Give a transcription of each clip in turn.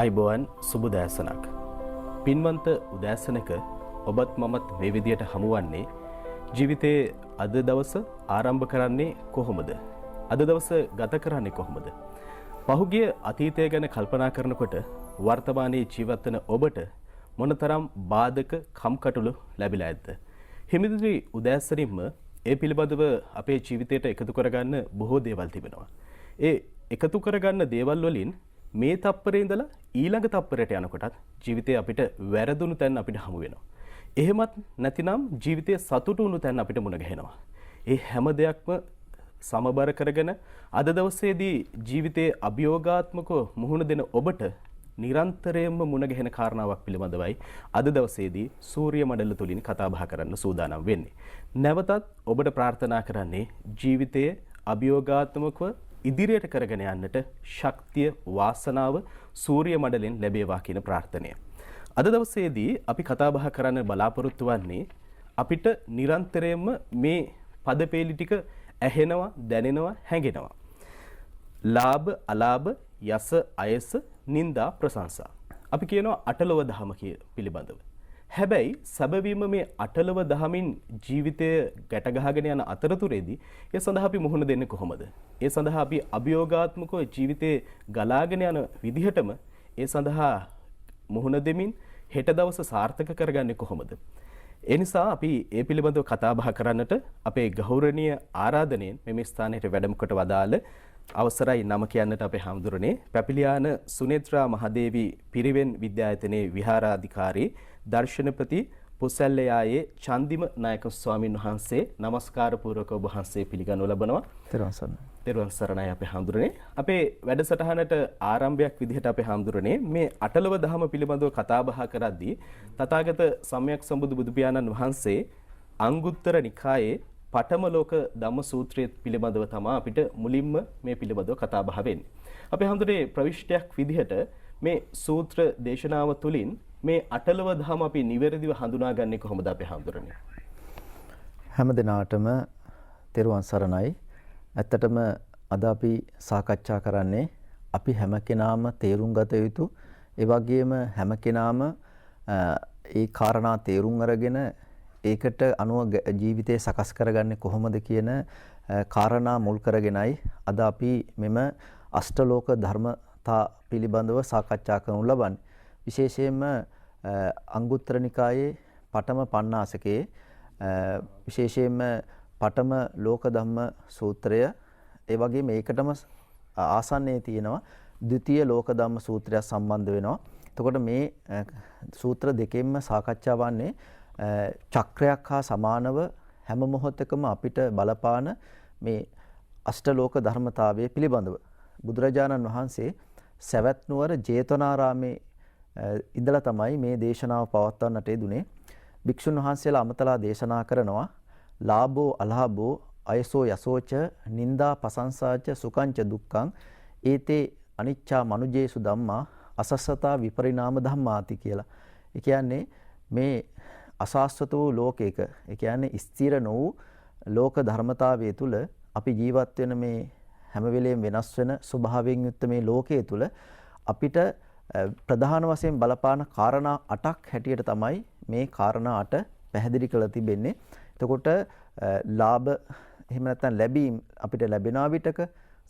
අයිබෝවන් සුබ දෑසනක්. පින්වන්ත උදෑසනක ඔබත් මමත් මේ විදියට හමුවන්නේ ජීවිතයේ අද දවස ආරම්භ කරන්නේ කොහොමද? අද දවස ගත කරන්නේ කොහොමද? පහුගිය අතීතය ගැන කල්පනා කරනකොට වර්තමානයේ ජීවත් වෙන ඔබට මොනතරම් බාධක කම්කටොළු ලැබිලා ඇද්ද? හිමිදිරි උදෑසනින්ම ඒ පිළිබඳව අපේ ජීවිතයට එකතු කරගන්න බොහෝ දේවල් තිබෙනවා. ඒ එකතු කරගන්න දේවල් වලින් මේ තප්පරේ ඉඳලා ඊළඟ තප්පරයට යනකොටත් ජීවිතේ අපිට වැරදුණු තැන් අපිට හමු වෙනවා. එහෙමත් නැතිනම් ජීවිතයේ සතුටු වුණු තැන් අපිට මුණ ගැහෙනවා. ඒ හැම දෙයක්ම සමබර කරගෙන අද දවසේදී ජීවිතයේ අභියෝගාත්මකව මුහුණ දෙන ඔබට නිරන්තරයෙන්ම මුණ ගැහෙන කාරණාවක් පිළිබඳවයි අද දවසේදී සූර්ය මණ්ඩල තුලින් කතා බහ කරන්න සූදානම් වෙන්නේ. නැවතත් ඔබට ප්‍රාර්ථනා කරන්නේ ජීවිතයේ අභියෝගාත්මකව ඉදිරියට කරගෙන යන්නට ශක්තිය වාසනාව සූර්ය මණ්ඩලෙන් ලැබේවා කියන ප්‍රාර්ථනය. අද දවසේදී අපි කතා බහ කරන්න බලාපොරොත්තු වෙන්නේ අපිට නිරන්තරයෙන්ම මේ පදපේලි ටික ඇහෙනවා, දැනෙනවා, හැඟෙනවා. ලාභ, අලාභ, යස, අයස, නිന്ദා, ප්‍රශංසා. අපි කියනවා අටලොව දහම පිළිබඳව. හැබැයි සැබවින්ම මේ අටලොව දහමින් ජීවිතය ගැට ගහගෙන යන අතරතුරේදී ඒ සඳහා අපි මුහුණ දෙන්නේ කොහොමද? ඒ සඳහා අපි අභියෝගාත්මකව ජීවිතේ ගලාගෙන යන විදිහටම ඒ සඳහා මුහුණ දෙමින් හෙට දවස සාර්ථක කරගන්නේ කොහොමද? ඒ නිසා අපි ඒ පිළිබඳව කතා බහ කරන්නට අපේ ගෞරවනීය ආරාධනෙන් මෙම ස්ථානයට වැඩම කොට වදාළ අවසරයි නම කියන්නට අපේ හාමුදුරනේ පැපිලියාන සුනේත්‍රා මහදේවි පිරිවෙන් විද්‍යායතනයේ විහාරාධිකාරී දර්ශනපති පුසැල්ලයායේ චන්දිම නායක ස්වාමින් වහන්සේ নমස්කාර පූර්වක ඔබ වහන්සේ පිළිගනු ලබනවා. තෙරුවන් සරණයි අපේ හාමුදුරනේ. අපේ වැඩසටහනට ආරම්භයක් විදිහට අපේ හාමුදුරනේ මේ අටලොව දහම පිළිබඳව කතා බහ කරද්දී තථාගත සම්්‍යක් සම්බුදු බුදු පියාණන් වහන්සේ අංගුත්තර නිකායේ පඨම ලෝක ධම්ම සූත්‍රය පිළිබඳව තමයි අපිට මුලින්ම මේ පිළිබඳව කතා බහ වෙන්නේ. අපේ හාමුදුරනේ ප්‍රවිෂ්ටයක් විදිහට මේ සූත්‍ර දේශනාව තුළින් මේ අටලොව දහම අපි නිවැරදිව හඳුනාගන්නේ කොහොමද අපේ හාමුදුරනේ? හැම දිනාටම තෙරුවන් සරණයි. ඇත්තටම අද අපි සාකච්ඡා කරන්නේ අපි හැම කෙනාම තේරුම් ගත යුතු ඒ වගේම හැම කෙනාම ඒ කාරණා තේරුම් අරගෙන ඒකට අනුව ජීවිතය සකස් කරගන්නේ කොහොමද කියන කාරණා මුල් කරගෙනයි අද අපි මෙම අෂ්ටලෝක ධර්මතා පිළිබඳව සාකච්ඡා කරනු ලබන්නේ. විශේෂයෙන්ම අංගුත්තර නිකායේ පඨම පණ්ණාසකේ විශේෂයෙන්ම පඨම ලෝක ධම්ම සූත්‍රය ඒ වගේම ඒකටම ආසන්නයේ තියෙනවා ද්විතීය ලෝක ධම්ම සූත්‍රය සම්බන්ධ වෙනවා. එතකොට මේ සූත්‍ර දෙකෙන්ම සාකච්ඡා වන්නේ චක්‍රයක් හා සමානව හැම මොහොතකම අපිට බලපාන මේ අෂ්ටලෝක ධර්මතාවය පිළිබඳව බුදුරජාණන් වහන්සේ සවැත් නුවර ජේතවනාරාමේ ඉඳලා තමයි මේ දේශනාව පවත්වන්නට යෙදුනේ. භික්ෂුන් වහන්සේලා අමතලා දේශනා කරනවා ලාභෝ අලාභෝ අයසෝ යසෝච නිന്ദා පසංසාච සුඛංච දුක්ඛං ඒතේ අනිච්චා මනුජේසු ධම්මා අසස්සතා විපරිණාම ධම්මාති කියලා. ඒ කියන්නේ මේ අසාස්වත වූ ලෝකයක ඒ කියන්නේ ස්ථිර නො වූ ලෝක ධර්මතාවයේ තුල අපි ජීවත් වෙන මේ හැම වෙලෙම වෙනස් වෙන ස්වභාවයෙන් යුක්ත මේ ලෝකයේ තුල අපිට ප්‍රධාන වශයෙන් බලපාන කාරණා 8ක් හැටියට තමයි මේ කාරණා 8 පැහැදිලි කරලා තිබෙන්නේ. එතකොට ලාභ එහෙම නැත්නම් ලැබීම් අපිට ලැබෙනා විටක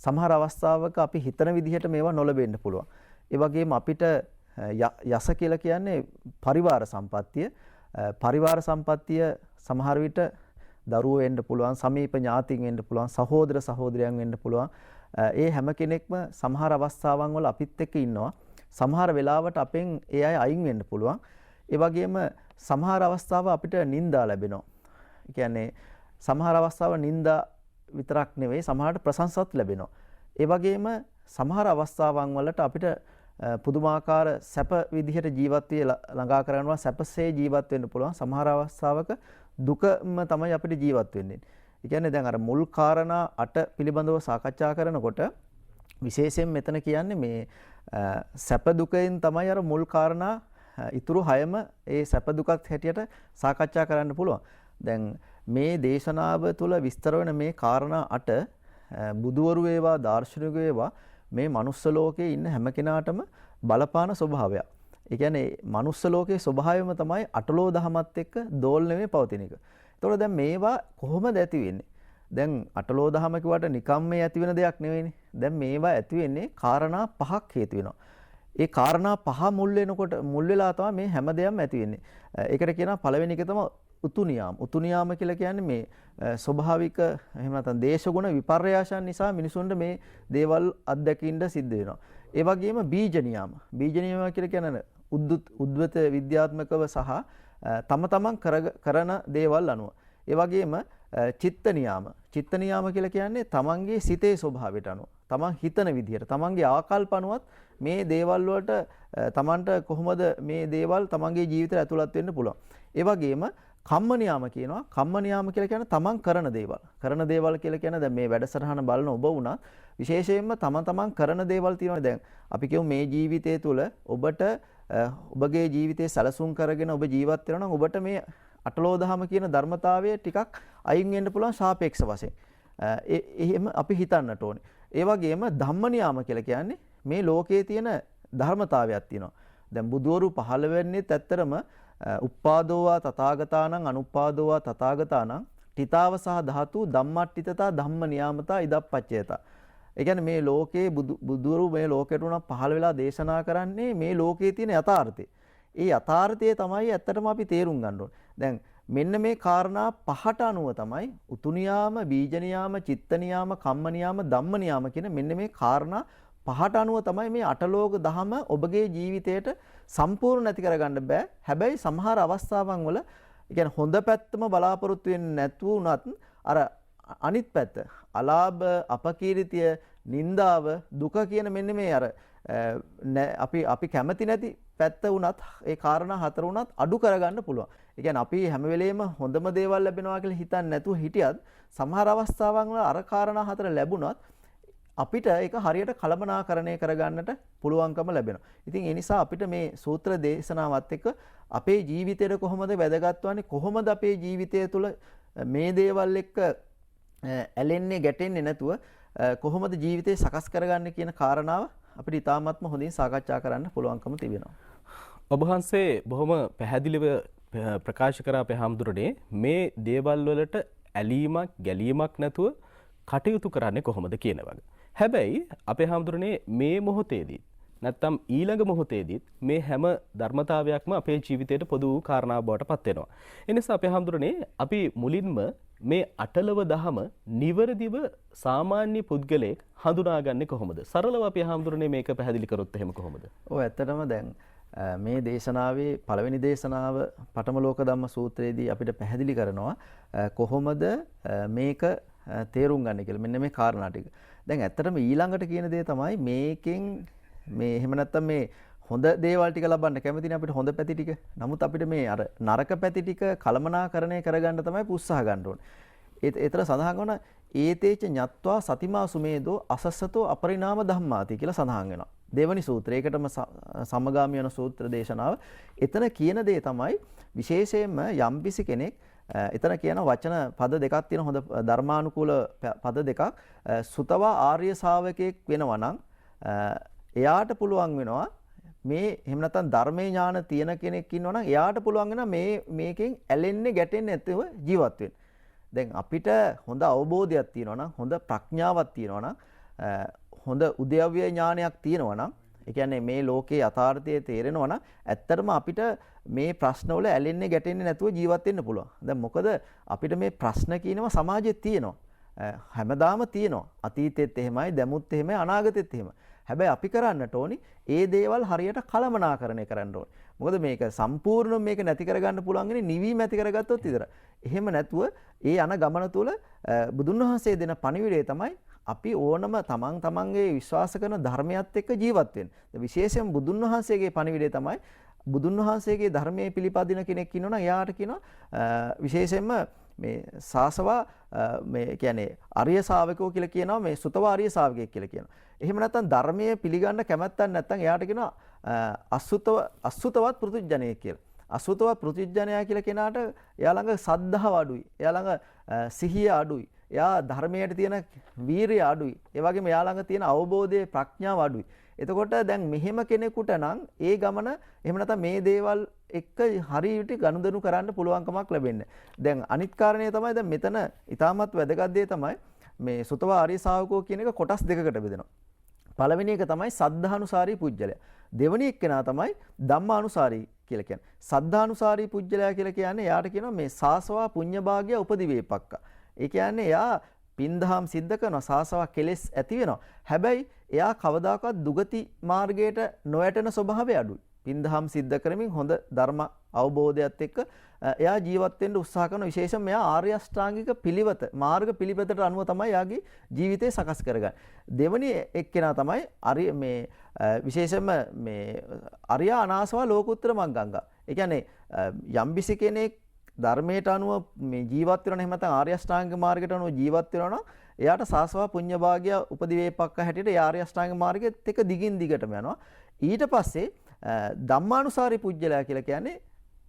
සමහර අවස්ථාවක අපි හිතන විදිහට මේවා නොලැබෙන්න පුළුවන්. ඒ වගේම අපිට යස කියලා කියන්නේ පරිවාර සම්පත්තිය. පරිවාර සම්පත්තිය සමහර විට දරුවෝ වෙන්න පුළුවන්, සමීප ඥාතීන් වෙන්න පුළුවන්, සහෝදර සහෝදරයන් වෙන්න පුළුවන්. ඒ හැම කෙනෙක්ම සමහර අවස්ථාවන් වල අපිත් එක්ක ඉන්නවා. සමහර වෙලාවට අපෙන් ඒ අය අයින් වෙන්න පුළුවන්. ඒ වගේම සමහර අවස්ථාව අපිට නිന്ദා ලැබෙනවා. ඒ කියන්නේ සමහර අවස්ථාව නිന്ദා විතරක් නෙවෙයි සමහරට ප්‍රශංසාත් ලැබෙනවා. ඒ වගේම සමහර අවස්ථාවන් වලට අපිට පුදුමාකාර සැප විදිහට ජීවත් වෙ ළඟා කරනවා සැපසේ ජීවත් වෙන්න පුළුවන්. සමහර අවස්ථාවක දුකම තමයි අපිට ජීවත් වෙන්නේ. ඒ කියන්නේ දැන් අර මුල් කාරණා 8 පිළිබඳව සාකච්ඡා කරනකොට විශේෂයෙන් මෙතන කියන්නේ මේ සැප දුකෙන් තමයි අර මුල් කාරණා ඉතුරු 6ම ඒ සැප දුකත් හැටියට සාකච්ඡා කරන්න පුළුවන්. දැන් මේ දේශනාව තුළ විස්තර වෙන මේ කාරණා 8 බුදුවරු වේවා දාර්ශනිකයෝ වේවා මේ මනුස්ස ලෝකයේ ඉන්න හැම කෙනාටම බලපාන ස්වභාවයක්. ඒ කියන්නේ මනුස්ස ලෝකයේ ස්වභාවයම තමයි අටලෝ දහමත් එක්ක දෝලණය පවතින එක. ඒතකොට දැන් මේවා කොහොමද ඇති වෙන්නේ? දැන් අටලෝ දහම කිව්වට නිකම් මේ ඇති වෙන දෙයක් නෙවෙයිනේ. දැන් මේවා ඇති වෙන්නේ කාරණා පහක් හේතු වෙනවා. ඒ කාරණා පහ මුල් වෙනකොට මුල් වෙලා තමයි මේ හැම දෙයක්ම ඇති වෙන්නේ. ඒකට කියනවා පළවෙනි එක තමයි උතු නියාම. උතු නියාම කියලා කියන්නේ මේ ස්වභාවික එහෙම නැත්නම් දේශගුණ විපර්යාසයන් නිසා මිනිසුන්ට මේ දේවල් අත්දැකින්න සිද්ධ වෙනවා. ඒ වගේම බීජ නියාම. බීජ නියාම කියලා කියන්නේ උද්වත විද්‍යාත්මකව සහ තම තමන් කරන දේවල් අනුව. ඒ වගේම චිත්ත නියාම. චිත්ත නියාම කියලා කියන්නේ තමන්ගේ සිතේ ස්වභාවයට අනුව. තමන් හිතන විදිහට තමන්ගේ ආකල්ප අනුවත් මේ දේවල් වලට තමන්ට කොහොමද මේ දේවල් තමන්ගේ ජීවිතයට ඇතුළත් වෙන්න පුළුවන්. ඒ වගේම කම්ම නියාම කියනවා. කම්ම නියාම කියලා කියන්නේ තමන් කරන දේවල්. කරන දේවල් කියලා කියන්නේ දැන් මේ වැඩසටහන බලන ඔබ වුණත් විශේෂයෙන්ම තමන් කරන දේවල් තියෙනවා. දැන් අපි කියමු මේ ජීවිතය තුළ ඔබට ඔබගේ ජීවිතේ සැලසුම් කරගෙන ඔබ ජීවත් වෙනවා නම් ඔබට මේ අටලෝ දහම කියන ධර්මතාවය ටිකක් අයින් වෙන්න පුළුවන් සාපේක්ෂ වශයෙන්. එහෙම අපි හිතන්නට ඕනේ. ඒ වගේම ධම්ම නියාම කියලා කියන්නේ මේ ලෝකයේ තියෙන ධර්මතාවයක් තියෙනවා. දැන් බුදවරු පහළ වෙන්නේත් ඇත්තරම උප්පාදෝවා තථාගතානං අනුප්පාදෝවා තථාගතානං තිතාව සහ ධාතු ධම්මට්ඨිතතා ධම්ම නියාමතා ඉදප්පච්චයතා. ඒ කියන්නේ මේ ලෝකයේ බුදවරු මේ ලෝකයට උනා පහළ වෙලා දේශනා කරන්නේ මේ ලෝකයේ තියෙන යථාර්ථය. ඒ යථාර්ථය තමයි ඇත්තටම අපි තේරුම් ගන්න ඕනේ. දැන් මෙන්න මේ කාරණා පහට අනුව තමයි උතු නියාම, බීජ නියාම, චිත්ත නියාම, කම්ම නියාම, ධම්ම නියාම කියන මෙන්න මේ කාරණා පහට අනුව තමයි මේ අටලෝක දහම ඔබගේ ජීවිතයට සම්පූර්ණ නැති කරගන්න බෑ. හැබැයි සමහර අවස්ථාවන් වල කියන්නේ හොඳ පැත්තම බලාපොරොත්තු වෙන්නේ නැතුව උනත් අර අනිත් පැත්ත අලාභ, අපකීර්තිය, නිന്ദාව, දුක කියන මෙන්න මේ අර අපි කැමති නැති පැත්ත වුණත් ඒ කාරණා හතර වුණත් අඩු කරගන්න පුළුවන්. ඒ කියන්නේ අපි හැම වෙලෙම හොඳම දේවල් ලැබෙනවා කියලා හිතන්නේ නැතුව හිටියත් සමහර අවස්ථාවන් වල අර කාරණා හතර ලැබුණත් අපිට ඒක හරියට කළමනාකරණය කරගන්නට පුළුවන්කම ලැබෙනවා. ඉතින් ඒ නිසා අපිට මේ සූත්‍ර දේශනාවත් එක්ක අපේ ජීවිතේට කොහොමද වැදගත් වන්නේ, කොහොමද අපේ ජීවිතය තුළ මේ දේවල් එක්ක ඇලෙන්නේ ගැටෙන්නේ නැතුව කොහොමද ජීවිතේ සකස් කරගන්නේ කියන කාරණාව අපිට ඉතාමත්ම හොඳින් සාකච්ඡා කරන්න පුළුවන්කම තිබෙනවා. ඔබ වහන්සේ බොහොම පැහැදිලිව ප්‍රකාශ කරා අපේ හාමුදුරනේ මේ දේවල් වලට ඇලීමක් ගැලීමක් නැතුව කටයුතු කරන්නේ කොහොමද කියන වගේ. හැබැයි අපේ හාමුදුරනේ මේ මොහොතේදී නැත්තම් ඊළඟ මොහොතේදීත් මේ හැම ධර්මතාවයක්ම අපේ ජීවිතයට පොදු වූ කාරණාවක් බවට පත් වෙනවා. ඒ නිසා අපේ හාමුදුරනේ අපි මුලින්ම මේ අටලව දහම නිවැරදිව සාමාන්‍ය පුද්ගලයෙක් හඳුනාගන්නේ කොහොමද? සරලව අපේ හාමුදුරනේ මේක පැහැදිලි කරොත් එහෙම කොහොමද? ඔව් ඇත්තටම දැන් මේ දේශනාවේ පළවෙනි දේශනාව පඨම ලෝක ධම්ම සූත්‍රයේදී අපිට පැහැදිලි කරනවා කොහොමද මේක තේරුම් ගන්න කියලා. මෙන්න මේ කාරණා ටික. දැන් ඇත්තටම ඊළඟට කියන දේ තමයි මේකෙන් මේ එහෙම නැත්තම් මේ හොඳ දේවල් ටික ලබන්න කැමතිනේ අපිට හොඳ පැති ටික. නමුත් අපිට මේ අර නරක පැති ටික කළමනාකරණය කරගන්න තමයි උත්සාහ ගන්න ඕනේ. ඒතර සඳහන් කරන ඒතේච ඤත්වා සතිමා සුමේදෝ අසස්සතෝ අපරිණාම ධම්මාති කියලා සඳහන් වෙනවා. දෙවනි සූත්‍රය. ඒකටම සමගාමී වෙන සූත්‍ර දේශනාව. එතන කියන දේ තමයි විශේෂයෙන්ම යම්කිසි කෙනෙක් එතන කියන වචන පද දෙකක් තියෙන හොඳ ධර්මානුකූල පද දෙකක් සුතවා ආර්ය ශාවකයෙක් වෙනවා නම් එයාට පුළුවන් වෙනවා මේ එහෙම නැත්නම් ධර්මයේ ඥාන තියෙන කෙනෙක් ඉන්නවා නම් එයාට පුළුවන් වෙනවා මේකෙන් ඇලෙන්නේ ගැටෙන්නේ නැතුව ජීවත් වෙන්න. දැන් අපිට හොඳ අවබෝධයක් තියෙනවා නම් හොඳ ප්‍රඥාවක් තියෙනවා නම් හොඳ උද්‍යව්‍ය ඥානයක් තියෙනවා නම් ඒ කියන්නේ මේ ලෝකේ යථාර්ථය තේරෙනවා නම් ඇත්තටම අපිට මේ ප්‍රශ්නවල ඇලෙන්නේ ගැටෙන්නේ නැතුව ජීවත් වෙන්න පුළුවන්. දැන් මොකද අපිට මේ ප්‍රශ්න කියනවා සමාජයේ තියෙනවා. හැමදාම තියෙනවා. අතීතෙත් එහෙමයි, දැමුත් එහෙමයි, අනාගතෙත් එහෙමයි. හැබැයි අපි කරන්නට ඕනි ඒ දේවල් හරියට කළමනාකරණය කරන්න ඕනේ. මොකද මේක සම්පූර්ණයෙන් මේක නැති කරගන්න පුළුවන් ඉන්නේ නිවීම ඇති කරගත්තොත් විතරයි. එහෙම නැතුව ඒ යන ගමන තුළ බුදුන් වහන්සේ දෙන පණිවිඩය තමයි අපි ඕනම තමන්ගේ විශ්වාස කරන ධර්මයත් එක්ක ජීවත් වෙන්න. විශේෂයෙන් බුදුන් වහන්සේගේ පණිවිඩය තමයි බුදුන් වහන්සේගේ ධර්මයේ පිළිපදින කෙනෙක් ඉන්නවනම් එයාට කියනවා විශේෂයෙන්ම මේ සාසවා මේ කියන්නේ ආර්ය ශාවකෝ කියලා කියනවා මේ සුතවා ආර්ය ශාවකයෙක් කියලා කියනවා. එහෙම නැත්නම් ධර්මයේ පිළිගන්න කැමැත්තක් නැත්නම් එයාට කියනවා අසුතවත් පෘතුජ්ජනයෙක් කියලා. අසුතවත් පෘතුජ්ජනයා කියලා කෙනාට එයා ළඟ සද්ධාව අඩුයි. එයා ළඟ සිහිය අඩුයි. එයා ධර්මයට තියෙන වීරිය අඩුයි. ඒ වගේම එයා ළඟ තියෙන අවබෝධයේ ප්‍රඥාව අඩුයි. එතකොට දැන් මෙහෙම කෙනෙකුට නම් ඒ ගමන එහෙම නැත්නම් මේ දේවල් එක්ක හරියට ගනුදෙනු කරන්න පුළුවන්කමක් ලැබෙන්නේ. දැන් අනිත් කාරණේ තමයි දැන් මෙතන ඊටමත් වැදගත් දේ තමයි මේ සුතව ආර්ය ශාවකෝ කියන එක කොටස් දෙකකට බෙදෙනවා. පළවෙනි එක තමයි සද්ධානුසාරී පුජ්‍යලයා. දෙවෙනි එක්කෙනා තමයි ධම්මානුසාරී කියලා කියන්නේ. සද්ධානුසාරී පුජ්‍යලයා කියලා කියන්නේ එයාට කියනවා මේ සාසවා පුඤ්ඤභාග්‍ය උපදිවේපක්ක. ඒ කියන්නේ එයා පින්දහම් සිද්ධ කරනවා සාසවා කෙලෙස් ඇති වෙනවා. හැබැයි එයා කවදාකවත් දුගති මාර්ගයට නොයැටෙන ස්වභාවය අඩුයි. පින්දහම් සිද්ධ කරමින් හොඳ ධර්ම අවබෝධයත් එක්ක එයා ජීවත් වෙන්න උත්සාහ කරන විශේෂයෙන් මෙයා ආර්ය අෂ්ටාංගික පිළිවෙත මාර්ග පිළිවෙතට අනුව තමයි යාගේ ජීවිතේ සකස් කරගන්නේ. දෙවෙනි එක්කෙනා තමයි මේ විශේෂයෙන්ම මේ අරියා අනාසවා ලෝකුත්තර මග්ගංගා. ඒ කියන්නේ යම්බිසි කෙනෙක් ධර්මයට අනුව මේ ජීවත් වෙනවා එහෙම නැත්නම් ආර්ය අෂ්ටාංගික මාර්ගයට අනුව ජීවත් වෙනවා නම් එයාට සාසවා පුඤ්ඤභාග්‍ය උපදිවේපක්ක හැටියට ආර්ය අෂ්ටාංගික මාර්ගෙත් එක දිගින් දිගටම යනවා. ඊට පස්සේ ධම්මානුසාරී පුජ්‍යලයා කියලා කියන්නේ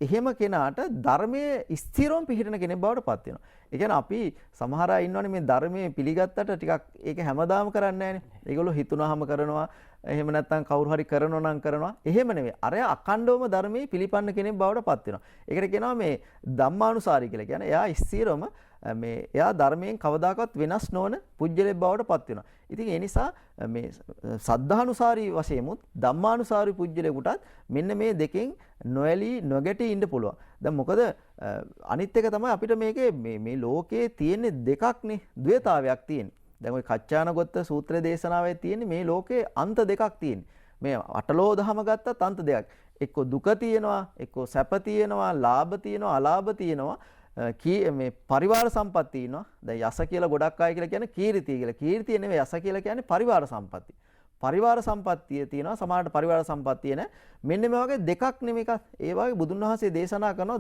එහෙම කෙනාට ධර්මයේ ස්ථිරවම පිළිහිටන කෙනෙක් බවට පත් වෙනවා. ඒ කියන්නේ අපි සමහර අය ඉන්නවනේ මේ ධර්මයේ පිළිගත්තට ටිකක් ඒක හැමදාම කරන්නේ නැහැනේ. ඒගොල්ලෝ හිතුනහම කරනවා. එහෙම නැත්නම් කවුරු හරි කරනවා නම් කරනවා. එහෙම නෙවෙයි. අරයා අඛණ්ඩවම ධර්මයේ පිළිපන්න කෙනෙක් බවට පත් වෙනවා. ඒකට කියනවා මේ ධම්මානුසාරී කියලා. කියන්නේ එයා ස්ථිරවම මේ එයා ධර්මයෙන් කවදාකවත් වෙනස් නොවන පුජ්‍යලෙක් බවට පත් වෙනවා. ඉතින් ඒ නිසා මේ සද්ධානුසාරී වශයෙන්මුත් ධම්මානුසාරී පුජ්‍යලෙකුටත් මෙන්න මේ දෙකෙන් නොඇලී නොගැටී ඉන්න පුළුවන්. දැන් මොකද අනිත් එක තමයි අපිට මේකේ මේ ලෝකයේ තියෙන දෙකක්නේ ද්වේතාවයක් තියෙන්නේ. දැන් ওই කච්චානගොත්ත සූත්‍ර දේශනාවේ තියෙන්නේ මේ ලෝකේ අන්ත දෙකක් තියෙන්නේ. මේ අටලෝ දහම ගත්තත් අන්ත දෙකක්. එක්ක දුක තියෙනවා, එක්ක සැප තියෙනවා, ලාභ තියෙනවා, අලාභ තියෙනවා. මේ පරිවාර සම්පත් තියෙනවා. දැන් යස කියලා ගොඩක් අය කියලා කියන්නේ කීර්තිය කියලා. කීර්තිය නෙවෙයි යස කියලා කියන්නේ පරිවාර සම්පatti. පරිවාර සම්පත්තිය තියෙනවා. සමහරට පරිවාර සම්පත්තිය නැහැ. මෙන්න මේ වගේ දෙකක් නෙමෙයි එකක්. ඒ වගේ බුදුන් වහන්සේ දේශනා කරනවා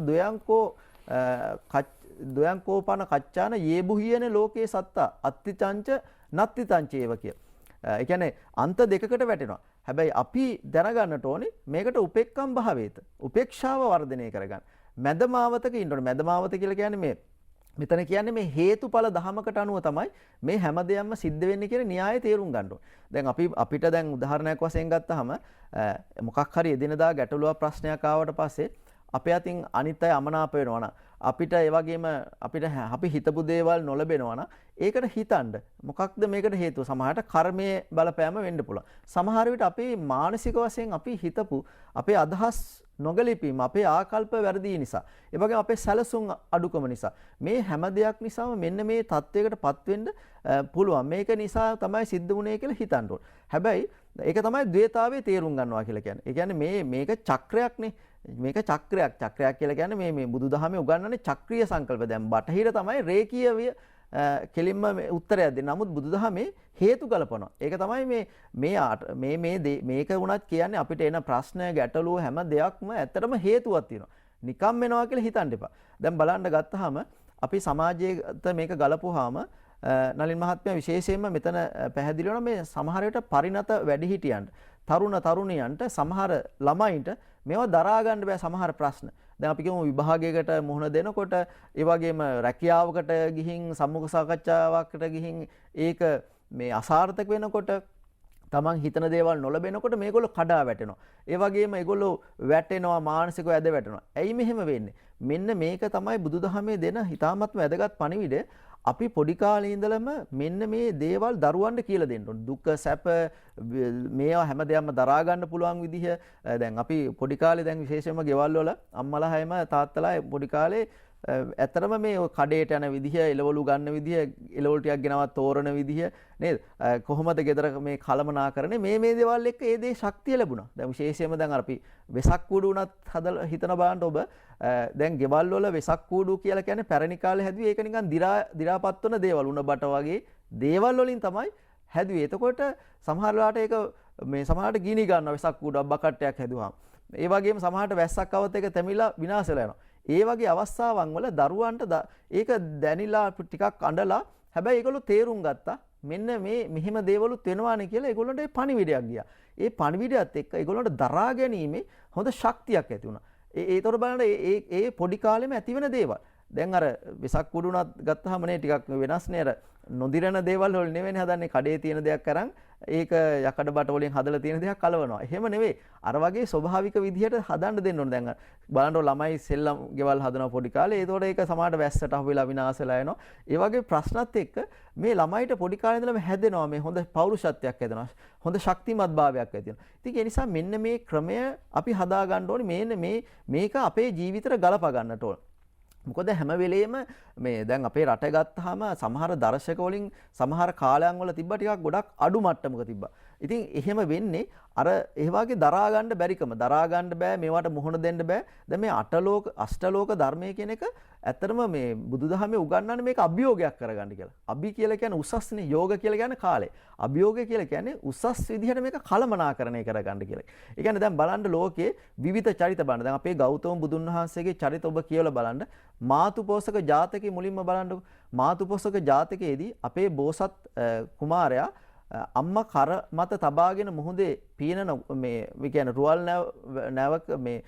ද්වයංකෝපන කච්චාන යේබුහියන ලෝකේ සත්තා අත්තිචංච නත්තිචංච ඒව කිය. ඒ කියන්නේ අන්ත දෙකකට වැටෙනවා. හැබැයි අපි දැනගන්නට ඕනේ මේකට උපේක්ඛම් භාවේත. උපේක්ෂාව වර්ධනය කරගන්න. මැදමාවතක ඉන්න ඕනේ. මැදමාවත කියලා කියන්නේ මේ මෙතන කියන්නේ මේ හේතුඵල ධමයකට අනුව තමයි මේ හැම දෙයක්ම සිද්ධ වෙන්නේ කියන න්‍යායය තේරුම් ගන්න ඕනේ. දැන් අපිට දැන් උදාහරණයක් වශයෙන් ගත්තාම මොකක් හරි එදිනදා ගැටලුවක් ප්‍රශ්නයක් ආවට පස්සේ අපේ අතින් අනිත් අය අමනාප වෙනවා නම් අපිට ඒ වගේම අපි හිතපු දේවල් නොලැබෙනවා නම් ඒකට හිතන්න මොකක්ද මේකට හේතුව? සමහරට කර්මයේ බලපෑම වෙන්න පුළුවන්. සමහර විට අපේ මානසික වශයෙන් අපි හිතපු අපේ අදහස් නොගැලපීම අපේ ආකල්ප වැරදි නිසා ඒ වගේම අපේ සැලසුම් අඩුකම නිසා මේ හැම දෙයක් නිසාම මෙන්න මේ තත්වයකටපත් වෙන්න පුළුවන්. මේක නිසා තමයි සිද්ධ වුනේ කියලා හිතන්න ඕන. හැබැයි ඒක තමයි ද්වේතාවේ තේරුම් ගන්නවා කියලා කියන්නේ. ඒ කියන්නේ මේක චක්‍රයක්නේ. මේක චක්‍රයක් කියලා කියන්නේ මේ බුදුදහමේ උගන්වන්නේ චක්‍රීය සංකල්ප. දැන් බටහිර තමයි රේඛීය කෙලින්ම උත්තරයක් දෙන්නේ. නමුත් බුදුදහමේ හේතු ගලපනවා. ඒක තමයි මේක වුණත් කියන්නේ අපිට එන ප්‍රශ්න ගැටලුව හැම දෙයක්ම ඇත්තටම හේතුවක් තියෙනවා. නිකම් වෙනවා කියලා හිතන්න එපා. දැන් බලන්න ගත්තාම අපි සමාජයට මේක ගලපුවාම නලින් මහත්මයා විශේෂයෙන්ම මෙතන පැහැදිලි වෙනවා මේ සමහර විට පරිණත වැඩිහිටියන්ට තරුණියන්ට සමහර ළමයින්ට මේවා දරා ගන්න බෑ සමහර ප්‍රශ්න. දැන් අපි කියමු විභාගයකට මුහුණ දෙනකොට ඒ වගේම රැකියාවකට ගිහින් සම්මුඛ සාකච්ඡාවකට ගිහින් ඒක මේ අසාර්ථක වෙනකොට තමන් හිතන දේවල් නොලැබෙනකොට මේගොල්ලෝ කඩා වැටෙනවා. ඒ වගේම ඒගොල්ලෝ වැටෙනවා මානසිකව ඇද වැටෙනවා. ඇයි මෙහෙම වෙන්නේ? මෙන්න මේක තමයි බුදුදහමේ දෙන හිතාමත්ම වැදගත් පණිවිඩය. අපි පොඩි කාලේ ඉඳලම මෙන්න මේ දේවල් දරුවන්ට කියලා දෙන්න ඕනේ. දුක සැප මේවා හැමදේම දරා ගන්න පුළුවන් විදිහ. දැන් අපි පොඩි කාලේ දැන් විශේෂයෙන්ම ගෙවල් වල අම්මලා හැම තාත්තලා පොඩි කාලේ ඇත්තටම මේ කඩේට යන විදිහ, එළවලු ගන්න විදිහ, එළවලු ටිකක් ගෙනවත් තෝරන විදිහ නේද? කොහොමද ගෙදර මේ කලමනාකරණේ මේ දේවල් එක්ක ඒ දේ ශක්තිය ලැබුණා. දැන් විශේෂයෙන්ම දැන් අපි වෙසක් කූඩු උනත් හදලා හිතන බලන්න ඔබ දැන් ගෙවල් වල වෙසක් කූඩු කියලා කියන්නේ පැරණි කාලේ හැදුවේ ඒක නිකන් දිරාපත් වන දේවල් උණ බට වගේ දේවල් වලින් තමයි හැදුවේ. එතකොට සමහර වෙලාවට ඒක මේ සමහරට ගිනි ගන්නවා වෙසක් කූඩුවක් බකට්ටයක් හැදුවාම. ඒ වගේම සමහරට වැස්සක් આવත් එක තැමිලා විනාශ වෙලා යනවා. ඒ වගේ අවස්ථාවන් වල දරුවන්ට ඒක දැනිලා ටිකක් අඬලා හැබැයි ඒගොල්ලෝ තේරුම් ගත්තා මෙන්න මෙහෙම දේවලුත් වෙනවානේ කියලා ඒගොල්ලන්ට ඒ පණිවිඩයක් ගියා. ඒ පණිවිඩයත් එක්ක ඒගොල්ලන්ට දරා ගැනීමේ හොඳ ශක්තියක් ඇති වුණා. ඒතර බලන්න ඒ පොඩි කාලෙම ඇති වෙන දේවල්. දැන් අර වෙසක් කුඩුණත් ගත්තාම නේ ටිකක් වෙනස්නේ අර නොදිරන දේවල් වල නෙවෙයි හදන්නේ කඩේ තියෙන දෙයක් අරන් ඒක යකඩ බට වලින් හදලා තියෙන දෙයක් කලවනවා. එහෙම නෙවෙයි. අර වගේ ස්වභාවික විදිහට හදන්න දෙන්න ඕනේ. දැන් බලන්න ළමයි සෙල්ලම් ගෙවල් හදනවා පොඩි කාලේ. ඒතකොට ඒක සමහරට වැස්සට අහු වෙලා විනාශ වෙලා යනවා. ඒ වගේ ප්‍රශ්නත් එක්ක මේ ළමයිට පොඩි කාලේ ඉඳලම හැදෙනවා මේ හොඳ පෞරුෂත්වයක් හැදෙනවා. හොඳ ශක්තිමත් භාවයක් ඇති වෙනවා. ඉතින් ඒ නිසා මෙන්න මේ ක්‍රමය අපි හදා ගන්න ඕනේ. මේක අපේ ජීවිතේට ගලප ගන්නට ඕන. මොකද හැම වෙලෙම මේ දැන් අපේ රට ගත්තාම සමහර දර්ශක වලින් සමහර කාලයන් වල තිබ්බා ටිකක් ගොඩක් අඩු මට්ටමක තිබ්බා. ඉතින් එහෙම වෙන්නේ අර ඒ වගේ දරා ගන්න බැරිකම. දරා ගන්න බෑ මේවට මුහුණ දෙන්න බෑ. දැන් මේ අෂ්ටලෝක ධර්මයේ කියන එක ඇත්තටම මේ බුදුදහමේ උගන්වන්නේ මේක අභියෝගයක් කරගන්න කියලා. අභි කියලා කියන්නේ උසස්නේ, යෝග කියලා කියන්නේ කාලේ. අභියෝගය කියලා කියන්නේ උසස් විදිහට මේක කළමනාකරණය කරගන්න කියලා. ඒ කියන්නේ දැන් බලන්න ලෝකයේ විවිධ චරිත බලන්න. දැන් අපේ ගෞතම බුදුන් වහන්සේගේ චරිත ඔබ කියවලා බලන්න. මාතුපෝසක ජාතකයේ මුලින්ම බලන්නකො. මාතුපෝසක ජාතකයේදී අපේ බෝසත් කුමාරයා අම්මා කර මත තබාගෙන මුහුදේ පීනන මේ කියන්නේ රුවලක මේ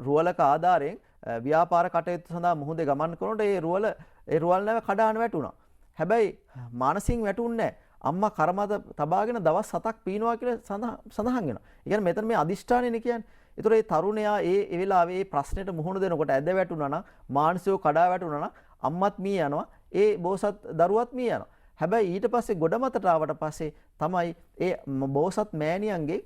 රුවලක ආධාරයෙන් ව්‍යාපාර කටයුතු සඳහා මුහුදේ ගමන් කරනකොට ඒ රුවල් නැව කඩාන වැටුණා. හැබැයි මානසින් වැටුන්නේ අම්මා කර මත තබාගෙන දවස් 7ක් පීනවා කියලා සඳහන් වෙනවා. ඒ කියන්නේ මෙතන මේ අදිෂ්ඨානෙනේ කියන්නේ. ඒතර ඒ තරුණයා ඒ වෙලාවේ මේ ප්‍රශ්නෙට මුහුණ දෙනකොට ඇද වැටුණා නම් මානසිකව කඩා වැටුණා නම් අම්මත් මී යනවා. ඒ බෝසත් දරුවත් මී යනවා. හැබැයි ඊට පස්සේ ගොඩ මතට ආවට පස්සේ තමයි ඒ බෝසත් මෑණියන්ගේ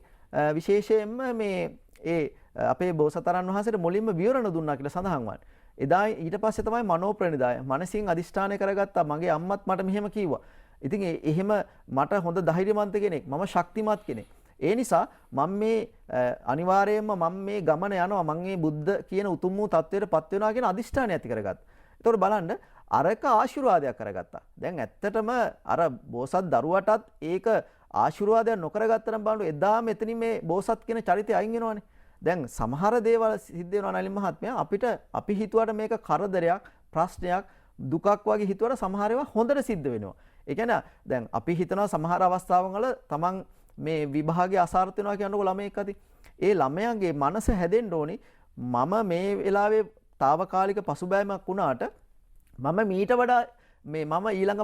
විශේෂයෙන්ම මේ ඒ අපේ බෝසතරන් වහන්සේට මුලින්ම විවරණ දුන්නා කියලා සඳහන් වන්නේ. එදා ඊට පස්සේ තමයි මනෝප්‍රණිදාය. මනසින් අදිෂ්ඨානය කරගත්තා මගේ අම්මත් මට මෙහෙම කිව්වා. ඉතින් එහෙම මට හොඳ ධෛර්යමන්ත කෙනෙක්, මම ශක්තිමත් කෙනෙක්. ඒ නිසා මම මේ අනිවාර්යයෙන්ම මම මේ ගමන යනවා. මම මේ බුද්ධ කියන උතුම් වූ තත්වයට පත් වෙනවා කියන අදිෂ්ඨානය ඇති කරගත්තා. ඒතකොට බලන්න අරක ආශිර්වාදයක් කරගත්තා. දැන් ඇත්තටම අර බෝසත් දරුවටත් ඒක ආශිර්වාදයක් නොකරගත්තනම් බලන්න එදා මෙතනින් මේ බෝසත් කියන චරිතය අයින් වෙනවනේ. දැන් සමහර දේවල් සිද්ධ වෙනවා නලින් මහත්මයා අපි හිතුවට මේක කරදරයක්, ප්‍රශ්නයක්, දුකක් වගේ හිතුවට සමහර ඒවා හොඳට සිද්ධ වෙනවා. ඒ කියන්නේ දැන් අපි හිතනවා සමහර අවස්ථාවන් වල තමන් මේ විභාගයේ අසාර්ථ වෙනවා කියනකොට ළමයෙක් අති. ඒ ළමයාගේ මනස හැදෙන්න ඕනි මම මේ වෙලාවේ తాවකාලික පසුබෑමක් වුණාට මම මීට වඩා මේ මම ඊළඟ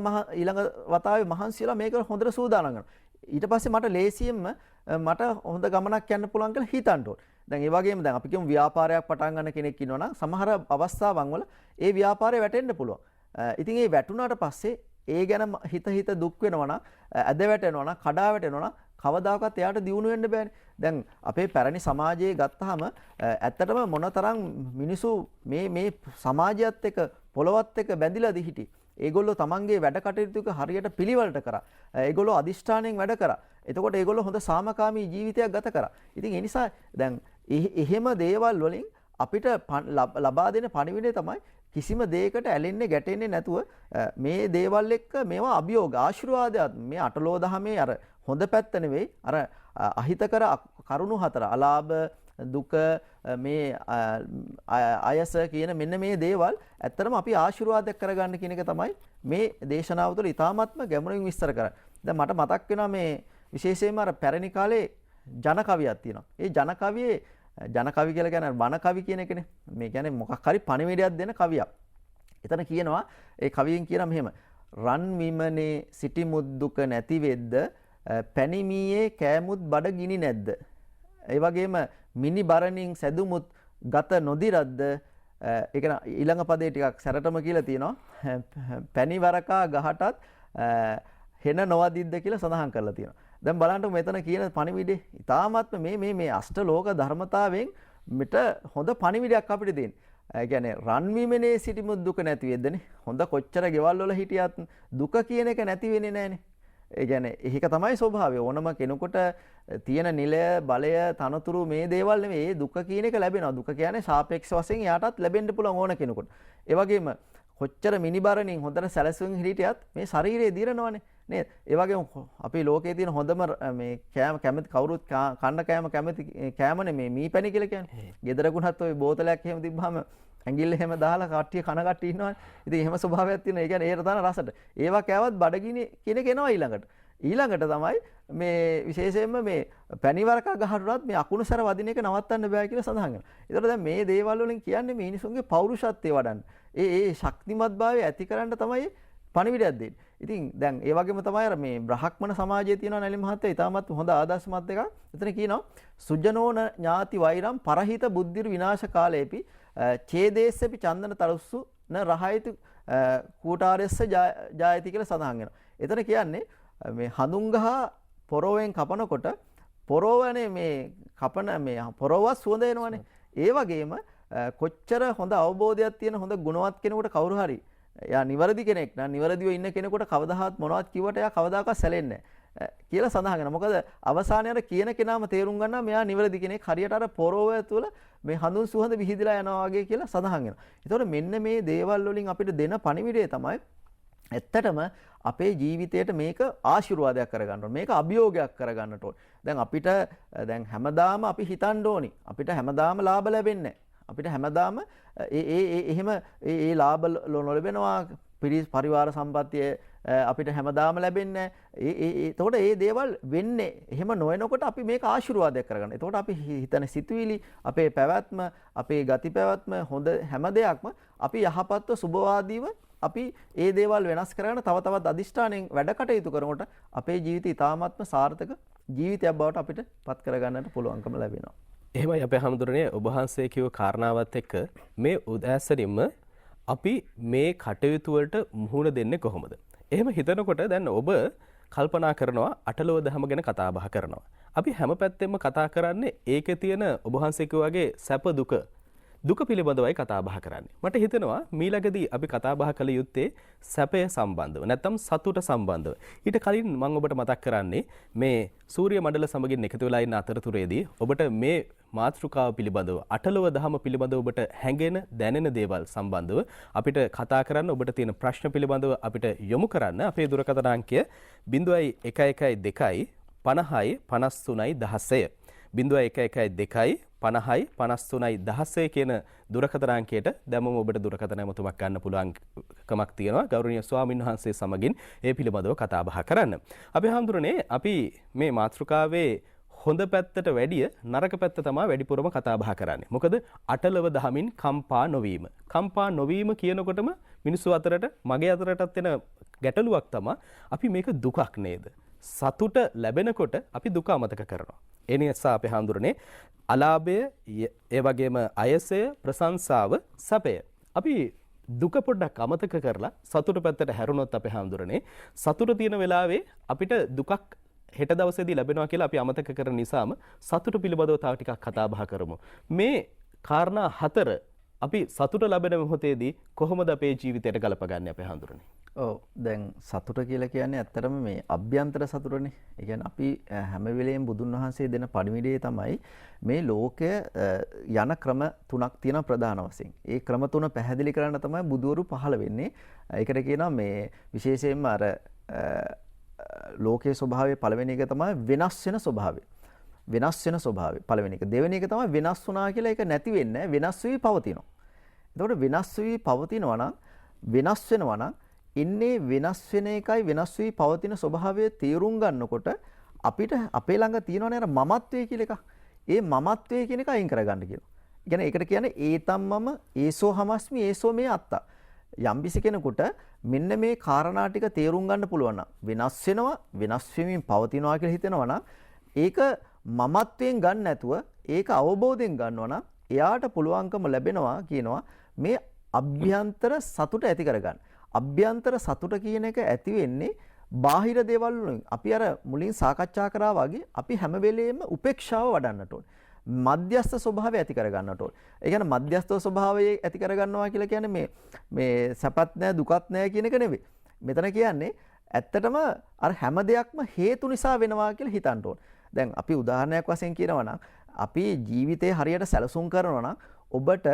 වතාවේ මහන්සි වෙලා මේක හොඳට සූදානම් කරනවා. ඊට පස්සේ මට ලේසියෙන්ම මට හොඳ ගමනක් යන්න පුළුවන් කියලා හිතන්න ඕනේ. දැන් ඒ වගේම දැන් අපි කියමු ව්‍යාපාරයක් පටන් ගන්න කෙනෙක් ඉන්නවා නම් සමහර අවස්ථාවන් වල ඒ ව්‍යාපාරේ වැටෙන්න පුළුවන්. ඉතින් ඒ වැටුණාට පස්සේ ඒ ගැන හිත දුක් වෙනවා නම් ඇද වැටෙනවා නම් කඩා වැටෙනවා නම් කවදාකවත් එයාට දියුණු වෙන්න බෑනේ. දැන් අපේ පැරණි සමාජයේ ගත්තාම ඇත්තටම මොනතරම් මිනිසු මේ සමාජයත් එක්ක පොළවත් එක්ක බැඳිලාද හිටි. ඒගොල්ලෝ තමන්ගේ වැඩ කටයුතු හරියට පිළිවෙලට කරා. ඒගොල්ලෝ අදිෂ්ඨාණයෙන් වැඩ කරා. එතකොට ඒගොල්ලෝ හොඳ සාමකාමී ජීවිතයක් ගත කරා. ඉතින් ඒ නිසා දැන් එහෙම දේවල් වලින් අපිට ලබා දෙන පණිවිඩය තමයි කිසිම දෙයකට ඇලෙන්නේ ගැටෙන්නේ නැතුව මේ දේවල් එක්ක මේවා අභියෝග ආශිර්වාදයක් මේ අටලෝ දහමේ අර හොඳ පැත්ත නෙවෙයි අර අහිතකර කරුණු හතර අලාභ දුක මේ අයස කියන මෙන්න මේ දේවල් ඇත්තටම අපි ආශිර්වාදයක් කරගන්න කියන එක තමයි මේ දේශනාව තුළ ඉතාමත්ම ගැඹුරින් විස්තර කරන්නේ. දැන් මට මතක් වෙනවා මේ විශේෂයෙන්ම අර පැරණි කාලේ ජන කවියක් තියෙනවා. ඒ ජන කවියේ ජන කවි කියලා කියන්නේ වන කවි කියන එකනේ. මේ කියන්නේ මොකක් හරි පණිවිඩයක් දෙන කවියක්. එතන කියනවා ඒ කවියෙන් කියන මෙහෙම රන් විමනේ සිටි මුද්දුක නැති වෙද්ද පැනිමියේ කෑමුත් බඩ ගිනි නැද්ද? ඒ වගේම මිනි බරණින් සැදුමුත් ගත නොදිරද්ද? ඒක ඊළඟ පදේ ටිකක් සැරටම කියලා තියෙනවා. පැණිවරකා ගහටත් හෙන නොවදිද්ද කියලා සඳහන් කරලා තියෙනවා. දැන් බලන්න මෙතන කියන පණිවිඩේ ඉතාමත්ම මේ අෂ්ටලෝක ධර්මතාවයෙන් මෙට හොඳ පණිවිඩයක් අපිට දෙන්නේ. ඒ කියන්නේ රන් විමනේ සිටිමුත් දුක නැති වෙද්දනේ. හොඳ කොච්චර ගෙවල් වල හිටියත් දුක කියන එක නැති වෙන්නේ නැහනේ. ඒ කියන්නේ ඒක තමයි ස්වභාවය. ඕනම කෙනෙකුට තියෙන නිලය, බලය, තනතුරු මේ දේවල් නෙමෙයි. ඒ දුක කියන එක ලැබෙනවා. දුක කියන්නේ සාපේක්ෂ වශයෙන් යාටත් ලැබෙන්න පුළුවන් ඕන කෙනෙකුට. ඒ වගේම කොච්චර මිනිබරණින් හොඳට සැලසුම් හිටියත් මේ ශරීරය දිරනවනේ නේද? ඒ වගේම අපේ ලෝකයේ තියෙන හොඳම මේ කෑම කැමති කවුරුත් කන්න කෑම කැමති කෑමනේ මේ මීපැණි කියලා කියන්නේ. ගෙදරකුණත් ওই බෝතලයක් එහෙම තිබ්බහම ඇඟිල්ල එහෙම දාලා කට්ටිය කන කට්ටිය ඉන්නවනේ. ඉතින් එහෙම ස්වභාවයක් තියෙනවා. ඒ කියන්නේ ඒකට දාන රසට. ඒවා කෑවත් බඩගිනි කියන එක එනවා ඊළඟට. ඊළඟට තමයි මේ විශේෂයෙන්ම මේ පැණිවරක ගහටවත් මේ අකුණු සැර වදින එක නවත්තන්න බෑ කියලා සඳහන් වෙනවා. ඒතකොට දැන් මේ දේවල් වලින් කියන්නේ මේ මිනිසුන්ගේ පෞරුෂත්වය වඩන්න. ඒ ශක්තිමත්භාවය ඇති කරන්න තමයි පණිවිඩයක් දෙන්නේ. ඉතින් දැන් ඒ වගේම තමයි අර මේ බ්‍රහ්මණ සමාජයේ තියෙනවා නැලි මහත්තයා ඊටමත් හොඳ ආදර්ශමත් එකක්. එතන කියනවා සුජනෝන ඥාති වෛරම් පරහිත බුද්ධිර විනාශ කාලේපි ඡේදේස්සපි චන්දන තරුස්සු න රහයිතු කූටාරස්ස ජායති කියලා සඳහන් වෙනවා. එතන කියන්නේ මේ හඳුන් ගහ පොරොවෙන් කපනකොට පොරොවනේ මේ කපන මේ පොරොව සුවඳ එනවනේ. ඒ වගේම කොච්චර හොඳ අවබෝධයක් තියෙන හොඳ ගුණවත් කෙනෙකුට කවුරු හරි එයා නිවැරදි කෙනෙක් නම් නිවැරදිව ඉන්න කෙනෙකුට කවදාවත් මොනවත් කිව්වට එයා කවදාකවත් සැලෙන්නේ නැහැ කියලා සඳහන් වෙනවා. මොකද අවසානයේ අර කියන කෙනාම තේරුම් ගන්නවා මෙයා නිවැරදි කෙනෙක්. හරියට අර පොරොව තුළ මේ හඳුන් සුවඳ විහිදලා යනවා වගේ කියලා සඳහන් වෙනවා. ඒතකොට මෙන්න මේ දේවල් වලින් අපිට දෙන පණිවිඩය තමයි ඇත්තටම අපේ ජීවිතයට මේක ආශිර්වාදයක් කරගන්න ඕනේ. මේක අභියෝගයක් කරගන්නට ඕනේ. දැන් අපිට දැන් හැමදාම අපි හිතන්න ඕනි. අපිට හැමදාම ලාභ ලැබෙන්නේ නැහැ. අපිට හැමදාම එහෙම ඒ ලාභ නොලැබෙනවා. පරිවාර සම්පත්තිය අපිට හැමදාම ලැබෙන්නේ නැහැ. එතකොට මේ දේවල් වෙන්නේ එහෙම නොවනකොට අපි මේක ආශිර්වාදයක් කරගන්න. එතකොට අපි හිතන සිතුවිලි, අපේ පැවැත්ම, අපේ ගති පැවැත්ම හොඳ හැම දෙයක්ම අපි යහපත්ව සුබවාදීව අපි ඒ දේවල් වෙනස් කරගෙන තව තවත් අදිෂ්ඨානෙන් වැඩ කටයුතු කරනකොට අපේ ජීවිතය ඉතාමත්ම සාර්ථක ජීවිතයක් බවට අපිට පත් කරගන්නට පුළුවන්කම ලැබෙනවා. එහෙමයි අපේ හැමදෙරේ ඔබ වහන්සේ කිව්ව කාරණාවත් එක්ක මේ උදෑසනින්ම අපි මේ කටයුතු වලට මුහුණ දෙන්නේ කොහොමද? එහෙම හිතනකොට දැන් ඔබ කල්පනා කරනවා අටලොව දහම ගැන කතා බහ කරනවා. අපි හැම පැත්තෙම කතා කරන්නේ ඒකේ තියෙන ඔබ වහන්සේ කිව්වාගේ සැප දුක පිළිබඳවයි කතා බහ කරන්නේ. මට හිතෙනවා මීළඟදී අපි කතා බහ කළ යුත්තේ සැපය සම්බන්ධව නැත්නම් සතුට සම්බන්ධව. ඊට කලින් මම ඔබට මතක් කරන්නේ මේ සූර්ය මණ්ඩල සමගින් එකතු වෙලා ඉන්න අතරතුරේදී ඔබට මේ මාතෘකාව පිළිබඳව අටලොව දහම පිළිබඳව ඔබට හැඟෙන දැනෙන දේවල් සම්බන්ධව අපිට කතා කරන්න ඔබට තියෙන ප්‍රශ්න පිළිබඳව අපිට යොමු කරන්න අපේ දුරකථන අංකය 0112 50 53 16 0112 50 53 16 කියන දුරකථන අංකයට දැන්ම ඔබට දුරකථන ඇමතුමක් ගන්න පුළුවන් කමක් තියෙනවා. ගෞරවනීය ස්වාමීන් වහන්සේ සමගින් ඒ පිළිබඳව කතා බහ කරන්න. අපි හඳුරන්නේ අපි මේ මාතෘකාවේ හොඳ පැත්තට වැඩිය නරක පැත්ත තමයි වැඩිපුරම කතා බහ කරන්නේ. මොකද අටලව දහමින් කම්පා නොවීම. කම්පා නොවීම කියනකොටම මිනිස්සු අතරට මගේ අතරටත් එන ගැටලුවක් තමයි අපි මේක දුකක් නේද? සතුට ලැබෙනකොට අපි දුක අමතක කරනවා. ඒ නිසා අපි හඳුරන්නේ අලාභය, ඒ වගේම අයසය, ප්‍රශංසාව, සැපය. අපි දුක පොඩ්ඩක් අමතක කරලා සතුට පැත්තට හැරුණොත් අපි හඳුරන්නේ සතුට තියෙන වෙලාවේ අපිට දුකක් හෙට දවසේදී ලැබෙනවා කියලා අපි අමතක කරන නිසාම සතුට පිළිබඳව තව ටිකක් කතා බහ කරමු. මේ කාරණා හතර අපි සතුට ලැබෙන මොහොතේදී කොහොමද අපේ ජීවිතයට ගලපගන්නේ අපේ හඳුරන්නේ? ඔව් දැන් සතුට කියලා කියන්නේ ඇත්තටම මේ අභ්‍යන්තර සතුටනේ. ඒ කියන්නේ අපි හැම වෙලේම බුදුන් වහන්සේ දෙන පණිවිඩය තමයි මේ ලෝකය යන ක්‍රම තුනක් තියෙනවා ප්‍රධාන වශයෙන්. ඒ ක්‍රම තුන පැහැදිලි කරන්න තමයි බුදවරු පහළ වෙන්නේ. ඒකට කියනවා මේ විශේෂයෙන්ම අර ලෝකයේ ස්වභාවය පළවෙනි එක තමයි වෙනස් වෙන ස්වභාවය. වෙනස් වෙන ස්වභාවය පළවෙනි එක. දෙවෙනි එක තමයි වෙනස් වුණා කියලා ඒක නැති වෙන්නේ නැහැ. වෙනස් වී පවතිනවා. එතකොට වෙනස් වී පවතිනවා නම් වෙනස් වෙනවා නම් ඉන්නේ වෙනස් වෙන එකයි වෙනස් වී පවතින ස්වභාවය තේරුම් ගන්නකොට අපිට අපේ ළඟ තියෙනවනේ අර මමත්වයේ කියලා එකක්. ඒ මමත්වයේ කියන එක අයින් කරගන්න කියනවා. ඒ කියන්නේ ඒකට කියන්නේ ඒතම්මම ඒසෝ හමස්මි ඒසෝ මේ අත්තා. යම්කිසි කෙනෙකුට මෙන්න මේ කාරණා ටික තේරුම් ගන්න පුළුවන් නම් වෙනස් වෙනවා වෙනස් වෙමින් පවතිනවා කියලා හිතෙනවා නම් ඒක මමත්වයෙන් ගන්න නැතුව ඒක අවබෝධයෙන් ගන්නවා නම් එයාට පුළුවන්කම ලැබෙනවා කියනවා මේ අභ්‍යන්තර සතුට ඇති කරගන්න. අභ්‍යන්තර සතුට කියන එක ඇති වෙන්නේ බාහිර දේවල් වලින්. අපි අර මුලින් සාකච්ඡා කරා වගේ අපි හැම වෙලෙම උපේක්ෂාව වඩන්නට ඕනේ. මධ්‍යස්ථ ස්වභාවය ඇති කරගන්නට ඕනේ. ඒ කියන්නේ මධ්‍යස්ථ ස්වභාවය ඇති කරගන්නවා කියලා කියන්නේ මේ සැපත් නැහැ දුකත් නැහැ කියන එක නෙවෙයි. මෙතන කියන්නේ ඇත්තටම අර හැම දෙයක්ම හේතු නිසා වෙනවා කියලා හිතන්න ඕනේ. දැන් අපි උදාහරණයක් වශයෙන් කියනවා නම් අපි ජීවිතේ හරියට සැලසුම් කරනවා නම් ඔබට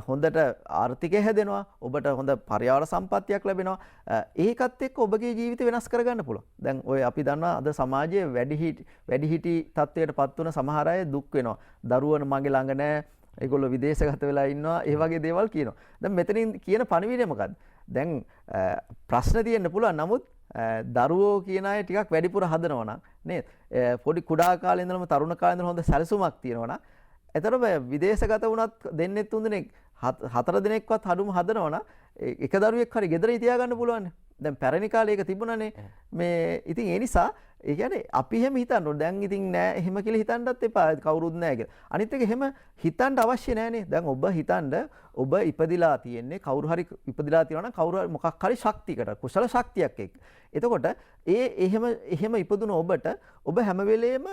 හොඳට ආර්ථිකය හැදෙනවා, ඔබට හොඳ පරිවාර සම්පත්තියක් ලැබෙනවා. ඒකත් එක්ක ඔබගේ ජීවිතය වෙනස් කරගන්න පුළුවන්. දැන් ඔය අපි දන්නවා අද සමාජයේ වැඩිහිටි තත්ත්වයටපත් වුණ සමහර අය දුක් වෙනවා. දරුවන මගේ ළඟ නැහැ, ඒගොල්ලෝ විදේශගත වෙලා ඉන්නවා, ඒ වගේ දේවල් කියනවා. දැන් මෙතනින් කියන පණිවිඩය මොකද්ද? දැන් ප්‍රශ්න තියෙන්න පුළුවන්. නමුත් දරුවෝ කියන අය ටිකක් වැඩිපුර හදනවා නම් නේද? පොඩි කුඩා කාලේ ඉඳලම තරුණ කාලේ ඉඳලා හොඳ සැලසුමක් තියෙනවා නම් එතකොට විදේශගත වුණත් දෙන්නෙක් තුන් දෙනෙක් හතර දිනක්වත් හඩුම හදනවා නම් එක දරුවෙක් හරි ගෙදර තියාගන්න පුළුවන්. දැන් පැරණි කාලේ ඒක තිබුණානේ. මේ ඉතින් ඒ නිසා ඒ කියන්නේ අපි එහෙම හිතන්න ඕනේ. දැන් ඉතින් නෑ එහෙම කියලා හිතන්නත් එපා. කවුරුත් නෑ කියලා. අනිත් එක එහෙම හිතන්න අවශ්‍ය නෑනේ. දැන් ඔබ හිතන්න ඔබ ඉපදිලා තියෙන්නේ කවුරු හරි ඉපදිලා තියෙනවා නම් කවුරු හරි මොකක් හරි ශක්තියකට කුසල ශක්තියක් එක්ක. එතකොට එහෙම ඉපදුන ඔබට ඔබ හැම වෙලේම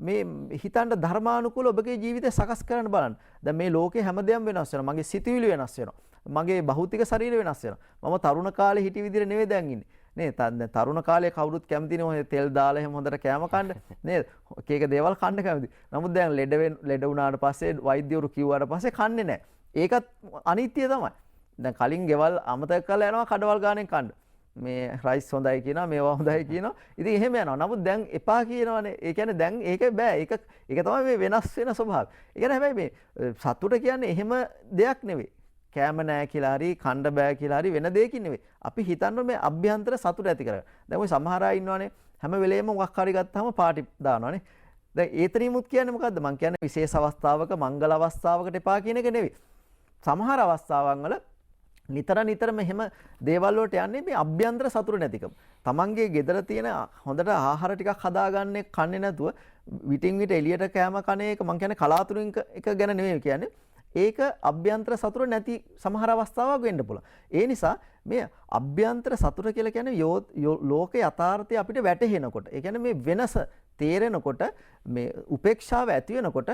මේ හිතන්න ධර්මානුකූල ඔබගේ ජීවිතය සකස් කරන්න බලන්න. දැන් මේ ලෝකේ හැමදේම වෙනස් වෙනවා. මගේ සිතුවිලි වෙනස් වෙනවා. මගේ භෞතික ශරීරය වෙනස් වෙනවා. මම තරුණ කාලේ හිටි විදිහට නෙවෙයි දැන් ඉන්නේ. නේද? තරුණ කාලේ කවුරුත් කැමති නේ තෙල් දාලා එහෙම හොඳට කෑම කන්න නේද? එක දේවල් කන්න කැමති. නමුත් දැන් ලෙඩ වුණාට පස්සේ වෛද්‍යවරු කිව්වාට පස්සේ කන්නේ නැහැ. ඒකත් අනිත්‍ය තමයි. දැන් කලින් ගෙවල් අමතක කරලා යනවා කඩවල් ගානෙන් කන්න. මේ රයිස් හොඳයි කියනවා මේවා හොඳයි කියනවා. ඉතින් එහෙම යනවා. නමුත් දැන් එපා කියනවනේ. ඒ කියන්නේ දැන් ඒක බෑ. ඒක තමයි මේ වෙනස් වෙන ස්වභාවය. ඒ කියන්නේ හැබැයි මේ සතුට කියන්නේ එහෙම දෙයක් නෙවෙයි. කෑම නැහැ කියලා හරි කණ්ඩ බෑ කියලා හරි වෙන දෙයකින් නෙවෙයි. අපි හිතන්නේ මේ අභ්‍යන්තර සතුට ඇති කරගන්න. දැන් ඔය සමහර අය ඉන්නවනේ හැම වෙලේම මොකක් හරි ගත්තාම පාටි දානවනේ. දැන් ඒතරීමුත් කියන්නේ මොකද්ද? මං කියන්නේ විශේෂ අවස්ථාවක මංගල අවස්ථාවකට එපා කියන එක නෙවෙයි. සමහර අවස්ථාවන් වල නිතරම එහෙම දේවල් වලට යන්නේ මේ අභ්‍යන්තර සතුට නැතිකම. තමන්ගේ ගෙදර තියෙන හොඳට ආහාර ටිකක් හදාගන්නේ කන්නේ නැතුව විටින් විට එළියට කෑම කන එක මං කියන්නේ කලාතුරකින් එක ගැන නෙවෙයි කියන්නේ. ඒක අභ්‍යන්තර සතුට නැති සමහර අවස්ථාවක් වෙන්න පුළුවන්. ඒ නිසා මේ අභ්‍යන්තර සතුට කියලා කියන්නේ ලෝක යථාර්ථය අපිට වැටහෙනකොට, ඒ කියන්නේ මේ වෙනස තේරෙනකොට, මේ උපේක්ෂාව ඇති වෙනකොට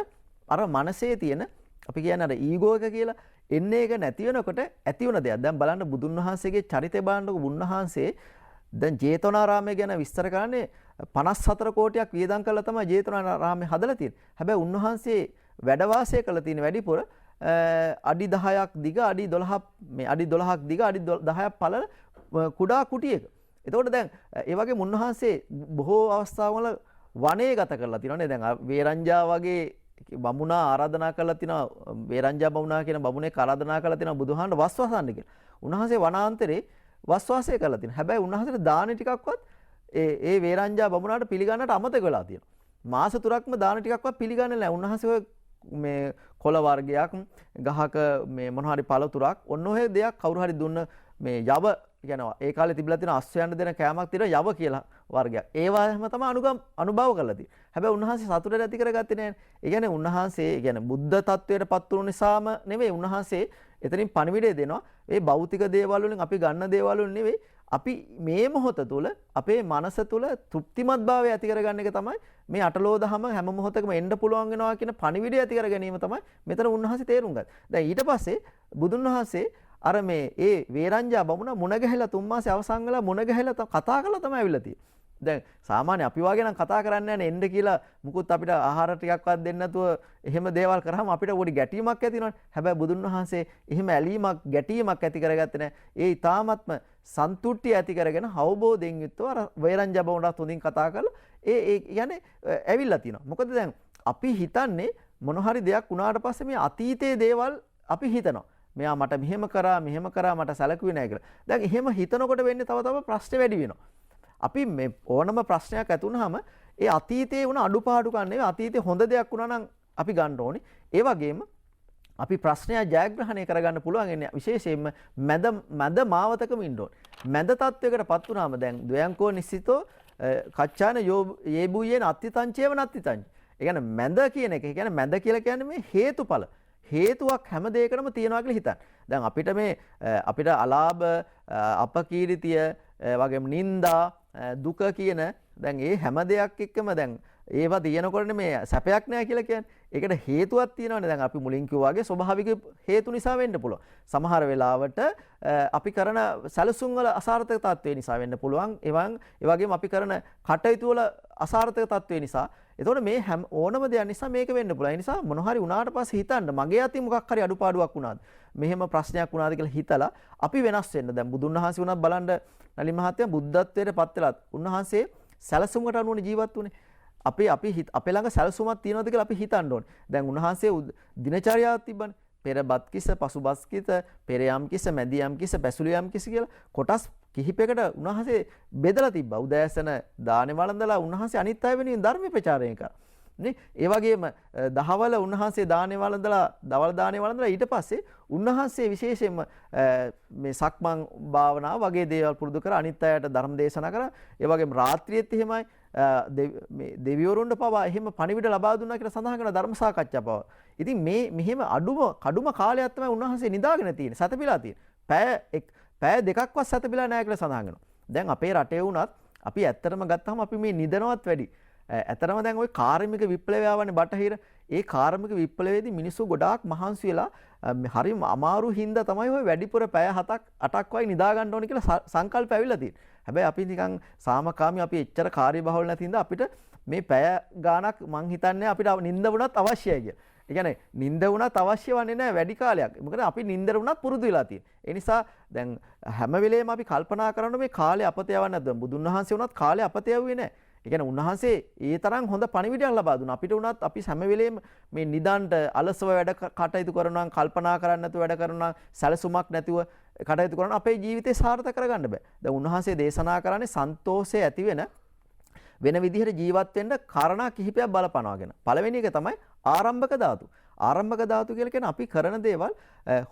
අර මනසේ තියෙන අපි කියන්නේ අර ඊගෝ එක කියලා එන්නේ එක නැති වෙනකොට ඇති වෙන දෙයක්. දැන් බලන්න බුදුන් වහන්සේගේ චරිතය බලන්නකො. බුදුන් වහන්සේ දැන් ජේතවනාරාමය ගැන විස්තර කරන්නේ 54 කෝටියක් වියදම් කරලා තමයි ජේතවනාරාමය හදලා තියෙන්නේ. හැබැයි උන්වහන්සේ වැඩ වාසය කළ තියෙන වැඩිපුර අඩි 10ක් දිග අඩි 12 මේ අඩි 12ක් දිග අඩි 10ක් පළල කුඩා කුටියක. එතකොට දැන් ඒ වගේ මුන්වහන්සේ බොහෝ අවස්ථාවල වනයේ ගත කරලා තියෙනවානේ. දැන් වේරංජා වගේ බමුණා ආරාධනා කරලා තිනවා. වේරංජා බමුණා කියන බමුණෙක් ආරාධනා කරලා තිනවා බුදුහාමර වස්වසන්න කියලා. උන්වහන්සේ වනාන්තරේ වස්වාසය කරලා තිනවා. හැබැයි උන්වහන්සේට දාන ටිකක්වත් ඒ වේරංජා බමුණාට පිළිගන්නට අමතක වෙලා තියෙනවා. මාස 3ක්ම දාන ටිකක්වත් පිළිගන්නේ නැහැ. උන්වහන්සේ මේ කොළ වර්ගයක් ගහක මේ මොන හරි පළතුරක් ඔන්න ඔය දෙයක් කවුරු හරි දුන්න මේ යව කියනවා. ඒ කාලේ තිබිලා තියෙන අස්වැයන්ට දෙන කෑමක් තියෙනවා යව කියලා වර්ගයක්. ඒවාම තමයි අනුභව කරලා තියෙන්නේ. හැබැයි උන්වහන්සේ සතුට ඇති කරගත්තේ නැහැ. ඒ කියන්නේ උන්වහන්සේ ඒ කියන්නේ බුද්ධ තත්වයට පත් වුණු නිසාම නෙවෙයි උන්වහන්සේ එතනින් පණිවිඩය දෙනවා. මේ භෞතික දේවල් වලින් අපි ගන්න දේවල් වලින් නෙවෙයි අපි මේ මොහොත තුළ අපේ මනස තුළ තෘප්තිමත් භාවය ඇති කරගන්න එක තමයි මේ අටලෝ දහම හැම මොහොතකම එන්න පුළුවන් වෙනවා කියන පණිවිඩය ඇති කර ගැනීම තමයි මෙතන උන්වහන්සේ තේරුම් ගත්තේ. දැන් ඊට පස්සේ බුදුන් වහන්සේ අර මේ ඒ වේරංජා බමුණ මුණ ගැහිලා තුන් මාසේ අවසන් වෙලා මුණ ගැහිලා කතා කරලා තමයි අවිල්ලා තියෙන්නේ. දැන් සාමාන්‍ය අපි වගේ නම් කතා කරන්නේ නැහැ එන්න කියලා මුකුත් අපිට ආහාර ටිකක්වත් දෙන්න නැතුව එහෙම දේවල් කරාම අපිට පොඩි ගැටීමක් ඇති වෙනවනේ. හැබැයි බුදුන් වහන්සේ එහෙම ඇලීමක් ගැටීමක් ඇති කරගත්තේ නැහැ. ඒ ඊ타ත්ම සන්තුට්ටි ඇති කරගෙන අවබෝධයෙන් යුක්තව අර වේරංජා බමුණට හොඳින් කතා කරලා ඒ කියන්නේ ඇවිල්ලා තිනවා. මොකද දැන් අපි හිතන්නේ මොන හරි දෙයක් වුණාට පස්සේ මේ අතීතයේ දේවල් අපි හිතනවා. මෙයා මට මෙහෙම කරා මට සැලකුවේ නැහැ කියලා. දැන් එහෙම හිතනකොට වෙන්නේ තව ප්‍රශ්න වැඩි වෙනවා. අපි මේ ඕනම ප්‍රශ්නයක් ඇති වුනහම ඒ අතීතයේ වුණ අඩුපාඩුකම් නෙවෙයි අතීතයේ හොඳ දෙයක් වුණා නම් අපි ගන්න ඕනේ. ඒ වගේම අපි ප්‍රශ්නය ජයග්‍රහණය කරගන්න පුළුවන් ඉන්නේ විශේෂයෙන්ම මැද මාවතකම ඉන්න ඕනේ. මැද තත්වයකටපත් වුනහම දැන් ද්වයංකෝ නිස්සිතෝ කච්චාන යේබුයේන අත්තිතංචේව නත්තිතංච. ඒ කියන්නේ මැද කියන එක. ඒ කියන්නේ මැද කියලා කියන්නේ මේ හේතුඵල. හේතුවක් හැම දෙයකටම තියනවා කියලා හිතන්න. දැන් අපිට අලාභ අපකීර්තිය වගේම නිന്ദා දුක කියන දැන් ඒ හැම දෙයක් එක්කම දැන් ඒවා තියෙනකොට මේ සැපයක් නෑ කියලා කියන්නේ. ඒකට හේතුවක් තියෙනවානේ. දැන් අපි මුලින් කිව්වා වගේ ස්වභාවික හේතු නිසා වෙන්න පුළුවන්. සමහර වෙලාවට අපි කරන සැලසුම් වල අසාර්ථක තත්ත්වේ නිසා වෙන්න පුළුවන්. ඒ වගේම අපි කරන කටයුතු වල අසාර්ථක තත්ත්වේ නිසා. එතකොට මේ ඕනම දෙයක් නිසා මේක වෙන්න පුළුවන්. ඒ නිසා මොන හරි වුණාට පස්සේ හිතන්න මගේ අතින් මොකක් හරි අඩුපාඩුවක් වුණාද? මෙහෙම ප්‍රශ්නයක් වුණාද කියලා හිතලා අපි වෙනස් වෙන්න. දැන් බුදුන් වහන්සේ වුණත් බලන්න නලින් මහත්තයා බුද්ධත්වයට පත් වෙලත් උන්වහන්සේ සැලසුමකට අනුව ජීවත් වුණේ. අපේ ළඟ සැලසුමක් තියෙනවද කියලා අපි හිතන්න ඕනේ. දැන් උන්වහන්සේ දිනචර්යාවක් තිබ්බනේ. පෙර බත් කිස, පසු බස් කිස, පෙර යම් කිස, මැදි යම් කිස, පැසුළු යම් කිස කියලා කොටස් කිහිපයකට උන්වහන්සේ බෙදලා තිබ්බා. උදෑසන දානේ වළඳලා උන්වහන්සේ අනිත් අය වෙනුවෙන් ධර්ම ප්‍රචාරය කරා. නේ ඒ වගේම දහවල උන්වහන්සේ දානේ වළඳලා දවල් දානේ වළඳලා ඊට පස්සේ උන්වහන්සේ විශේෂයෙන්ම මේ සක්මන් භාවනාව වගේ දේවල් පුරුදු කර අනිත් අයට ධර්ම දේශනා කරා. ඒ වගේම රාත්‍රියේත් එහෙමයි මේ දෙවිවරුන්ට පවා එහෙම පණිවිඩ ලබා දුන්නා කියලා සඳහන් කරන ධර්ම සාකච්ඡා පවා. ඉතින් මේ මෙහෙම කඩුම කාලයක් තමයි උන්වහන්සේ නිදාගෙන තියෙන්නේ. සතපිලා තියෙන්නේ. පැය දෙකක්වත් සතපිලා නැහැ කියලා සඳහන් කරනවා. දැන් අපේ රටේ වුණත් අපි ඇත්තටම ගත්තාම අපි මේ නිදනවත් වැඩි. ඇතරම දැන් ওই කාර්මික විප්ලවය ආවනේ බටහිර. ඒ කාර්මික විප්ලවයේදී මිනිස්සු ගොඩාක් මහන්සි වෙලා හරිම අමාරු හින්දා තමයි ওই වැඩිපුර පැය 7ක් 8ක් වගේ නිදා ගන්න ඕනේ කියලා සංකල්ප ඇවිල්ලා තියෙන්නේ. හැබැයි අපි නිකන් සාමකාමී අපි එච්චර කාර්යබහුල නැති හින්දා අපිට මේ පැය ගාණක් මං හිතන්නේ අපිට නිින්ද වුණත් අවශ්‍යයි කියලා. ඒ කියන්නේ නිින්ද වුණත් අවශ්‍ය වන්නේ නැහැ වැඩි කාලයක්. මොකද අපි නිින්දර වුණත් පුරුදු වෙලා තියෙන්නේ. ඒ නිසා දැන් හැම වෙලේම අපි කල්පනා කරන මේ කාලේ අපත යවන්නේ නැද්ද? බුදුන් වහන්සේ වුණත් කාලේ අපත යවුවේ නැහැ. ඒ කියන්නේ උන්වහන්සේ ඒ තරම් හොඳ පණිවිඩයක් ලබා දුන්නා. අපිට උනත් අපි හැම වෙලේම මේ නිදන්ට අලසව වැඩ කටයුතු කරනවා, කල්පනා කරන්නේ නැතුව වැඩ කරනවා, සැලසුමක් නැතුව කටයුතු කරනවා අපේ ජීවිතේ සාර්ථක කරගන්න බෑ. දැන් උන්වහන්සේ දේශනා කරන්නේ සන්තෝෂය ඇති වෙන විදිහට ජීවත් වෙන්න කාරණා කිහිපයක් බලපනවාගෙන. පළවෙනි එක තමයි ආරම්භක ධාතු. ආරම්භක ධාතු කියලා කියන්නේ අපි කරන දේවල්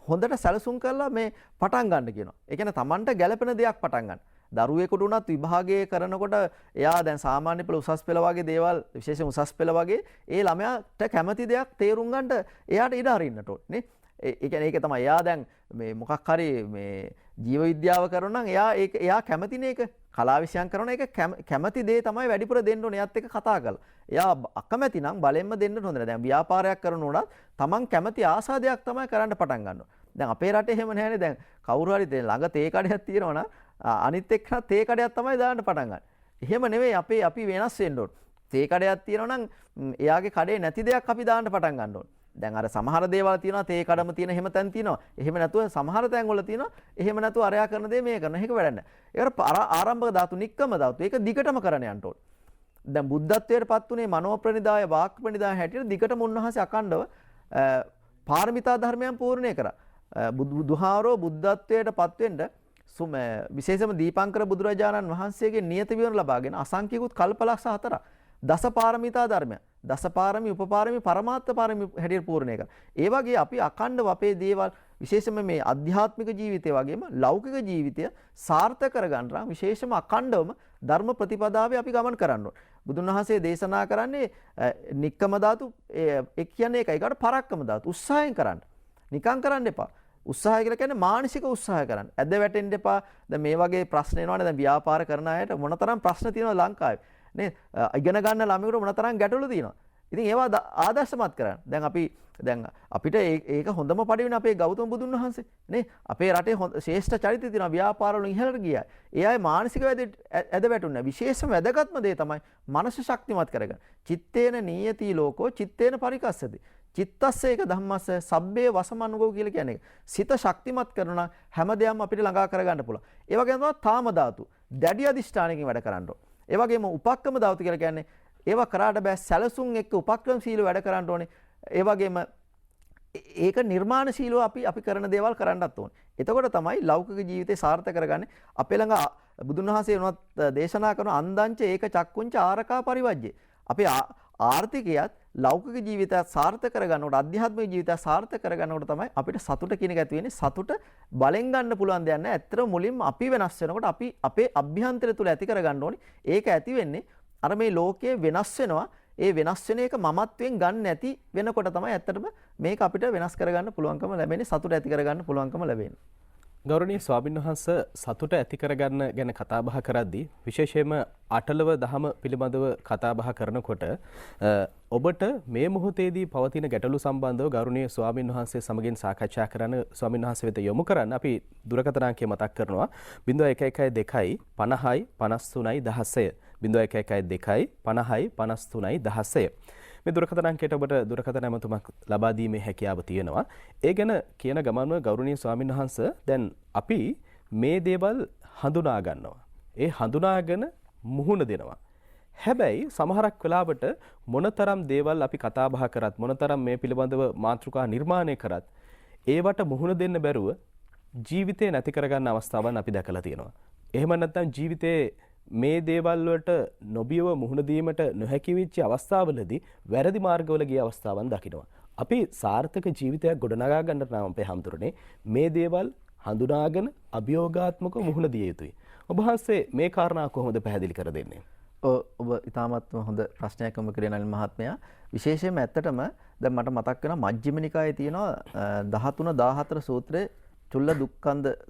හොඳට සැලසුම් කරලා මේ පටන් ගන්න කියනවා. ඒ කියන්නේ Tamanට ගැළපෙන දෙයක් පටන් ගන්න. දරුවෙකුට උනත් විභාගයේ කරනකොට එයා දැන් සාමාන්‍ය පෙළ උසස් පෙළ වගේ දේවල් විශේෂයෙන් උසස් පෙළ වගේ ඒ ළමයාට කැමති දෙයක් තේරුම් ගන්නට එයාට ඉඩ අරින්නට ඕනේ නේ. ඒ කියන්නේ ඒක තමයි එයා දැන් මේ මොකක් හරි මේ ජීව විද්‍යාව කරනවා නම් එයා කැමතිනේ ඒක කලා විෂයන් කරන එක කැමති දේ තමයි වැඩිපුර දෙන්න ඕනේ. එයාත් එක්ක කතා කරලා. එයා අකමැති නම් බලෙන්ම දෙන්න හොඳ නැහැ. දැන් ව්‍යාපාරයක් කරනකොට Taman කැමති ආසාදයක් තමයි කරන්න පටන් ගන්නවා. දැන් අපේ රටේ එහෙම නැහැනේ. දැන් කවුරු හරි ළඟ තේ කඩයක් තියෙනවා නම් අනිත් එක්කන තේ කඩයක් තමයි දාන්න පටන් ගන්න. එහෙම නෙවෙයි අපි වෙනස් වෙන්න ඕන. තේ කඩයක් තියෙනවා නම් එයාගේ කඩේ නැති දෙයක් අපි දාන්න පටන් ගන්න ඕන. දැන් අර සමහර දේවල් තියෙනවා තේ කඩම තියෙන එහෙම තැන් තියෙනවා. එහෙම නැතුව සමහර තැන් වල තියෙනවා එහෙම නැතුව අරයා කරන දේ මේ කරන. ඒක වැඩක් නැහැ. ඒකට ආරම්භක ධාතු, නික්කම ධාතු. ඒක දිගටම කරන්න යන්න ඕන. දැන් බුද්ධත්වයට පත් උනේ මනෝ ප්‍රනිදාය, වාක් ප්‍රනිදාය හැටියට දිගටම උන්වහන්සේ අකණ්ඩව පාරමිතා ධර්මයන් පූර්ණේ කරා. බුදුහාරෝ බුද්ධත්වයට පත් වෙන්න විශේෂම දීපංකර බුදුරජාණන් වහන්සේගේ නියත විවරණ ලබාගෙන අසංඛ්‍යකුත් කල්පලක්ෂ 4ක් දසපාරමිතා ධර්මය, දසපාරමී, උපපාරමී, පරමාර්ථ පාරමී හැටියට පූර්ණේ කරා. ඒ වගේ අපි අකණ්ඩව අපේ දේවල් විශේෂම මේ අධ්‍යාත්මික ජීවිතය වගේම ලෞකික ජීවිතය සාර්ථක කරගන්න විශේෂම අකණ්ඩවම ධර්ම ප්‍රතිපදාවේ අපි ගමන් කරන්න ඕන. බුදුන් වහන්සේ දේශනා කරන්නේ නික්කම ධාතු ඒ කියන්නේ ඒකයි. ඒකට පරක්කම ධාතු උත්සාහයෙන් කරන්න. නිකන් කරන්න එපා. උත්සාහය කියලා කියන්නේ මානසික උත්සාහය කරන්න. ඇද වැටෙන්න එපා. දැන් මේ වගේ ප්‍රශ්න එනවනේ. දැන් ව්‍යාපාර කරන අයට මොනතරම් ප්‍රශ්න තියෙනවද ලංකාවේ? නේ ඉගෙන ගන්න ළමයෙකුට මොනතරම් ගැටලු තියෙනවද? ඉතින් ඒවා ආදර්ශමත් කරන්න. දැන් අපිට ඒක හොඳම පඩිවිනේ අපේ ගෞතම බුදුන් වහන්සේ. නේ අපේ රටේ ශ්‍රේෂ්ඨ චරිත තියෙනවා ව්‍යාපාර වලින් ඉහළට ගියා. ඒ අය මානසික ඇද වැටුන්නේ. විශේෂම වැදගත්ම දේ තමයි මනස ශක්තිමත් කරගන්න. චිත්තේන නීයති ලෝකෝ චිත්තේන පරිකස්සති. චිත්තස්ස ඒක ධම්මස්ස සබ්බේ වසමනුගෝ කියලා කියන්නේ. සිත ශක්තිමත් කරනවා හැම දෙයක්ම අපිට ළඟා කරගන්න පුළුවන්. ඒ වගේම තමයි තාම ධාතු. දැඩි අදිෂ්ඨානකින් වැඩ කරන්න ඕන. ඒ වගේම උපක්කම ධාතු කියලා කියන්නේ ඒවා කරාට බෑ සැලසුම් එක්ක උපක්‍රමශීලව වැඩ කරන්න ඕනේ. ඒ වගේම ඒක නිර්මාණශීලව අපි කරන දේවල් කරන්නත් ඕනේ. එතකොට තමයි ලෞකික ජීවිතේ සාර්ථක කරගන්නේ. අපේ ළඟ බුදුන් වහන්සේ වුණත් දේශනා කරන අන්දංච ඒක චක්කුංච ආරකා පරිවජ්ජේ. අපේ ආර්ථිකයත් ලෞකික ජීවිතය සාර්ථක කරගන්නකොට අධ්‍යාත්මික ජීවිතය සාර්ථක කරගන්නකොට තමයි අපිට සතුට කියන එක ඇති වෙන්නේ. සතුට බලෙන් ගන්න පුළුවන් දෙයක් නෑ. ඇත්තටම මුලින්ම අපි වෙනස් වෙනකොට අපි අපේ අභ්‍යන්තරය තුල ඇති කරගන්න ඕනේ. ඒක ඇති වෙන්නේ අර මේ ලෝකයේ වෙනස් වෙනවා. ඒ වෙනස් වෙන එක මමත්වයෙන් ගන්න නැති වෙනකොට තමයි ඇත්තටම මේක අපිට වෙනස් කරගන්න පුළුවන්කම ලැබෙන්නේ. සතුට ඇති කරගන්න පුළුවන්කම ලැබෙන්නේ. ගෞරවනීය ස්වාමීන් වහන්සේ සතුට ඇති කරගන්න ගැන කතා බහ කරද්දී විශේෂයෙන්ම අටලව දහම පිළිබඳව කතා බහ කරනකොට ඔබට මේ මොහොතේදී පවතින ගැටලු සම්බන්ධව ගෞරවනීය ස්වාමීන් වහන්සේ සමගින් සාකච්ඡා කරන්න ස්වාමීන් වහන්සේ වෙත යොමු කරන්න අපි දුරකථන අංකය මතක් කරනවා 0112 50යි 53යි 16 0112 50යි 53යි 16 මේ දුරකථන අංකයට ඔබට දුරකථන ඇමතුමක් ලබා දීමේ හැකියාව තියෙනවා. ඒ ගැන කියන ගමන්ව ගෞරවනීය ස්වාමීන් වහන්සේ දැන් අපි මේ දේවල් හඳුනා ගන්නවා. ඒ හඳුනාගෙන මුහුණ දෙනවා. හැබැයි සමහරක් වෙලාවට මොනතරම් දේවල් අපි කතා බහ කරත් මොනතරම් මේ පිළිබඳව මාතෘකා නිර්මාණය කරත් ඒවට මුහුණ දෙන්න බැරුව ජීවිතේ නැති කරගන්න අවස්ථාවන් අපි දැකලා තියෙනවා. එහෙම නැත්නම් ජීවිතේ මේ දේවල් වලට නොබියව මුහුණ දීමට නොහැකි වෙච්ච අවස්ථාවලදී වැරදි මාර්ගවල ගිය අවස්ථාවන් දකිනවා. අපි සාර්ථක ජීවිතයක් ගොඩනගා ගන්නට නම් අපේ හැමතුරනේ මේ දේවල් හඳුනාගෙන අභියෝගාත්මකව මුහුණ දිය යුතුයි. ඔබ වහන්සේ මේ කාරණා කොහොමද පැහැදිලි කර දෙන්නේ? ඔබ ඉතාමත්ම හොඳ ප්‍රශ්නයක් යොමු කළේ නලින් මහත්මයා. විශේෂයෙන්ම ඇත්තටම දැන් මට මතක් වෙනවා මජ්ක්‍ධිම නිකායේ තියෙනවා 13 14 සූත්‍රයේ චුල්ල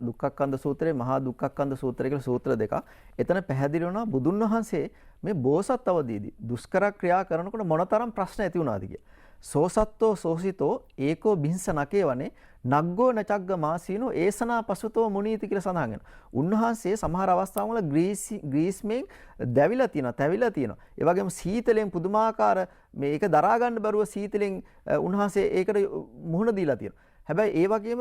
දුක්ඛක්ඛන්ධ සූත්‍රය, මහා දුක්ඛක්ඛන්ධ සූත්‍රය කියලා සූත්‍ර දෙකක්. එතන පැහැදිලි වෙනවා බුදුන් වහන්සේ මේ බෝසත් අවදීදී දුෂ්කර ක්‍රියා කරනකොට මොනතරම් ප්‍රශ්න ඇති වුණාද කියලා. සෝසත්තෝ සෝසිතෝ ඒකෝ බින්ස නකේවනේ නග්ගෝ නචග්ග මාසීනෝ ඒසනා පසුතෝ මුනීති කියලා සඳහන් වෙනවා. උන්වහන්සේ සමහර අවස්ථාවල ග්‍රීස්මෙන් දැවිලා තියෙනවා, තැවිලා තියෙනවා. ඒ වගේම සීතලෙන් පුදුමාකාර මේක දරා ගන්න බැරුව සීතලෙන් උන්වහන්සේ ඒකට මුහුණ දීලා තියෙනවා. හැබැයි ඒ වගේම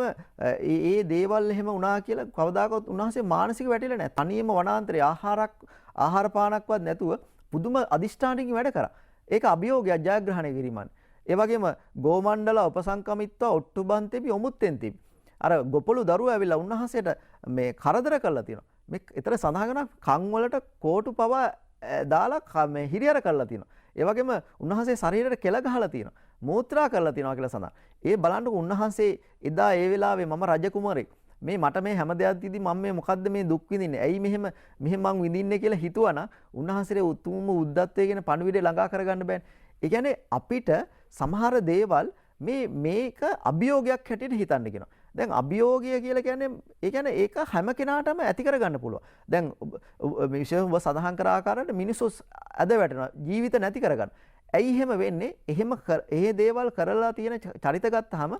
ඒ දේවල් එහෙම වුණා කියලා කවදාකවත් උන්වහන්සේ මානසික වැටිලා නැහැ. තනියම වනාන්තරයේ ආහාර පානක්වත් නැතුව පුදුම අදිෂ්ඨානකින් වැඩ කරා. ඒක අභියෝගයක් ජයග්‍රහණය කිරීමයි. ඒ වගේම ගෝමණ්ඩල උපසංකමිත්වා ඔට්ටුබන්තේපි ඔමුත්තෙන්තිපි. අර ගොපළු දරුවෝ ඇවිල්ලා උන්වහන්සේට මේ කරදර කරලා තියෙනවා. මේ ඊතර සඳහන් කන් වලට කෝටු පවා දාලා මේ හිරියර කරලා තියෙනවා. ඒ වගේම උන්වහන්සේ ශරීරයට කෙල ගහලා තියෙනවා. මූත්‍රා කරලා තියෙනවා කියලා සඳහන්. ඒ බලන්නකො උන්වහන්සේ එදා ඒ වෙලාවේ මම රජ කුමරෙක්. මේ මට මේ හැම දෙයක් දීදී මම මේ මොකද්ද මේ දුක් විඳින්නේ? ඇයි මෙහෙම මං විඳින්නේ කියලා හිතුවනම් උන්වහන්සේගේ උතුම් උද්දත්වයේ කියන පණිවිඩය ළඟා කරගන්න බෑනේ. ඒ කියන්නේ අපිට සමහර දේවල් මේක අභියෝගයක් හැටියට හිතන්න කියනවා. දැන් අභියෝගය කියලා කියන්නේ ඒ කියන්නේ ඒක හැම කෙනාටම ඇති කරගන්න පුළුවන්. දැන් විශේෂව සඳහන් කර ආකාරයට මිනිස්සු අද වැටෙනවා ජීවිත නැති කරගන්න. ඇයි එහෙම වෙන්නේ? එහෙ දේවල් කරලා තියෙන චරිත ගත්තාම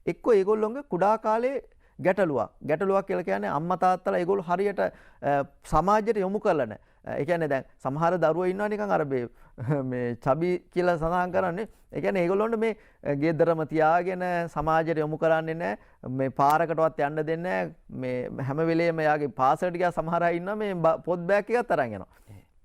එක්කෝ ඒගොල්ලොන්ගේ කුඩා කාලේ ගැටලුවක් කියලා කියන්නේ අම්මා තාත්තලා ඒගොල්ලෝ හරියට සමාජයට යොමු කරලා නැහැ. ඒ කියන්නේ දැන් සමහර දරුවෝ ඉන්නවා නිකන් අර මේ චබි කියලා සඳහන් කරන්නේ. ඒ කියන්නේ ඒගොල්ලොන්ට මේ ගෙදරම තියාගෙන සමාජයට යොමු කරන්නේ නැහැ. මේ පාරකටවත් යන්න දෙන්නේ නැහැ. මේ හැම වෙලේම යාගේ පාසලට ගියා සමහර අය ඉන්නවා මේ පොත් බෑග් එකක් අරන් යනවා.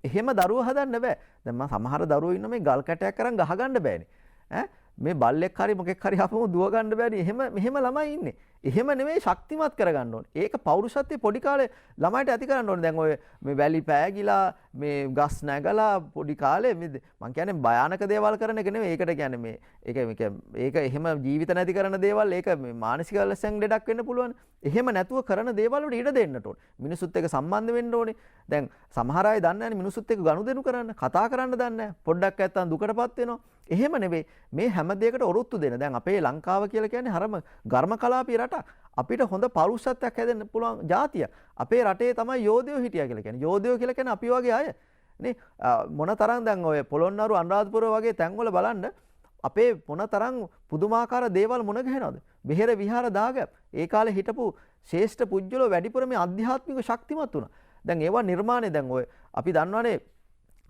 එහෙම දරුවෝ හදන්න බෑ. දැන් මම සමහර දරුවෝ ඉන්නවා මේ ගල් කැටයක් අරන් ගහ ගන්න බෑනේ. මේ බල්ලෙක් හරි මොකෙක් හරි ආපම දුව ගන්න බෑනේ. මෙහෙම ළමයි ඉන්නේ. එහෙම නෙමෙයි ශක්තිමත් කරගන්න ඕනේ. ඒක පෞරුෂත්වයේ පොඩි කාලේ ළමයිට ඇති කරන්න ඕනේ. දැන් ඔය මේ වැලි පෑගිලා මේ ගස් නැගලා පොඩි කාලේ මං කියන්නේ භයානක දේවල් කරන එක නෙමෙයි. ඒකට කියන්නේ මේ ඒක එහෙම ජීවිත නැති කරන දේවල් ඒක මේ මානසික ලෙසෙන් ලෙඩක් වෙන්න පුළුවන්. එහෙම නැතුව කරන දේවල් වලට ඉඩ දෙන්නට ඕනේ. මිනිසුත් එක්ක සම්බන්ධ වෙන්න ඕනේ. දැන් සමහර අය දන්නේ නැහැ මිනිසුත් එක්ක ගනුදෙනු කරන්න, කතා කරන්න දන්නේ නැහැ. පොඩ්ඩක් නැත්තම් දුකටපත් වෙනවා. එහෙම නෙවෙයි. මේ හැම දෙයකට ඔරොත්තු දෙන. දැන් අපේ ලංකාව කියලා කියන්නේ හරම ගර්ම කලාපී රටක්. අපිට හොඳ පෞරුෂත්වයක් හැදෙන්න පුළුවන් ජාතියක්. අපේ රටේ තමයි යෝධයෝ හිටියා කියලා කියන්නේ. යෝධයෝ කියලා කියන්නේ අපි වගේ අය. නේ මොනතරම් දැන් ඔය පොළොන්නරු අනුරාධපුර වගේ තැන්වල බලන්න අපේ මොනතරම් පුදුමාකාර දේවල් මුණ ගැහෙනවද? බෙහෙර විහාර දාගැබ්. ඒ කාලේ හිටපු ශ්‍රේෂ්ඨ පුජ්‍යලෝ වැඩිපුර මේ ආධ්‍යාත්මික ශක්තිමත් වුණා. දැන් ඒවා නිර්මාණය දැන් ඔය අපි දන්නවනේ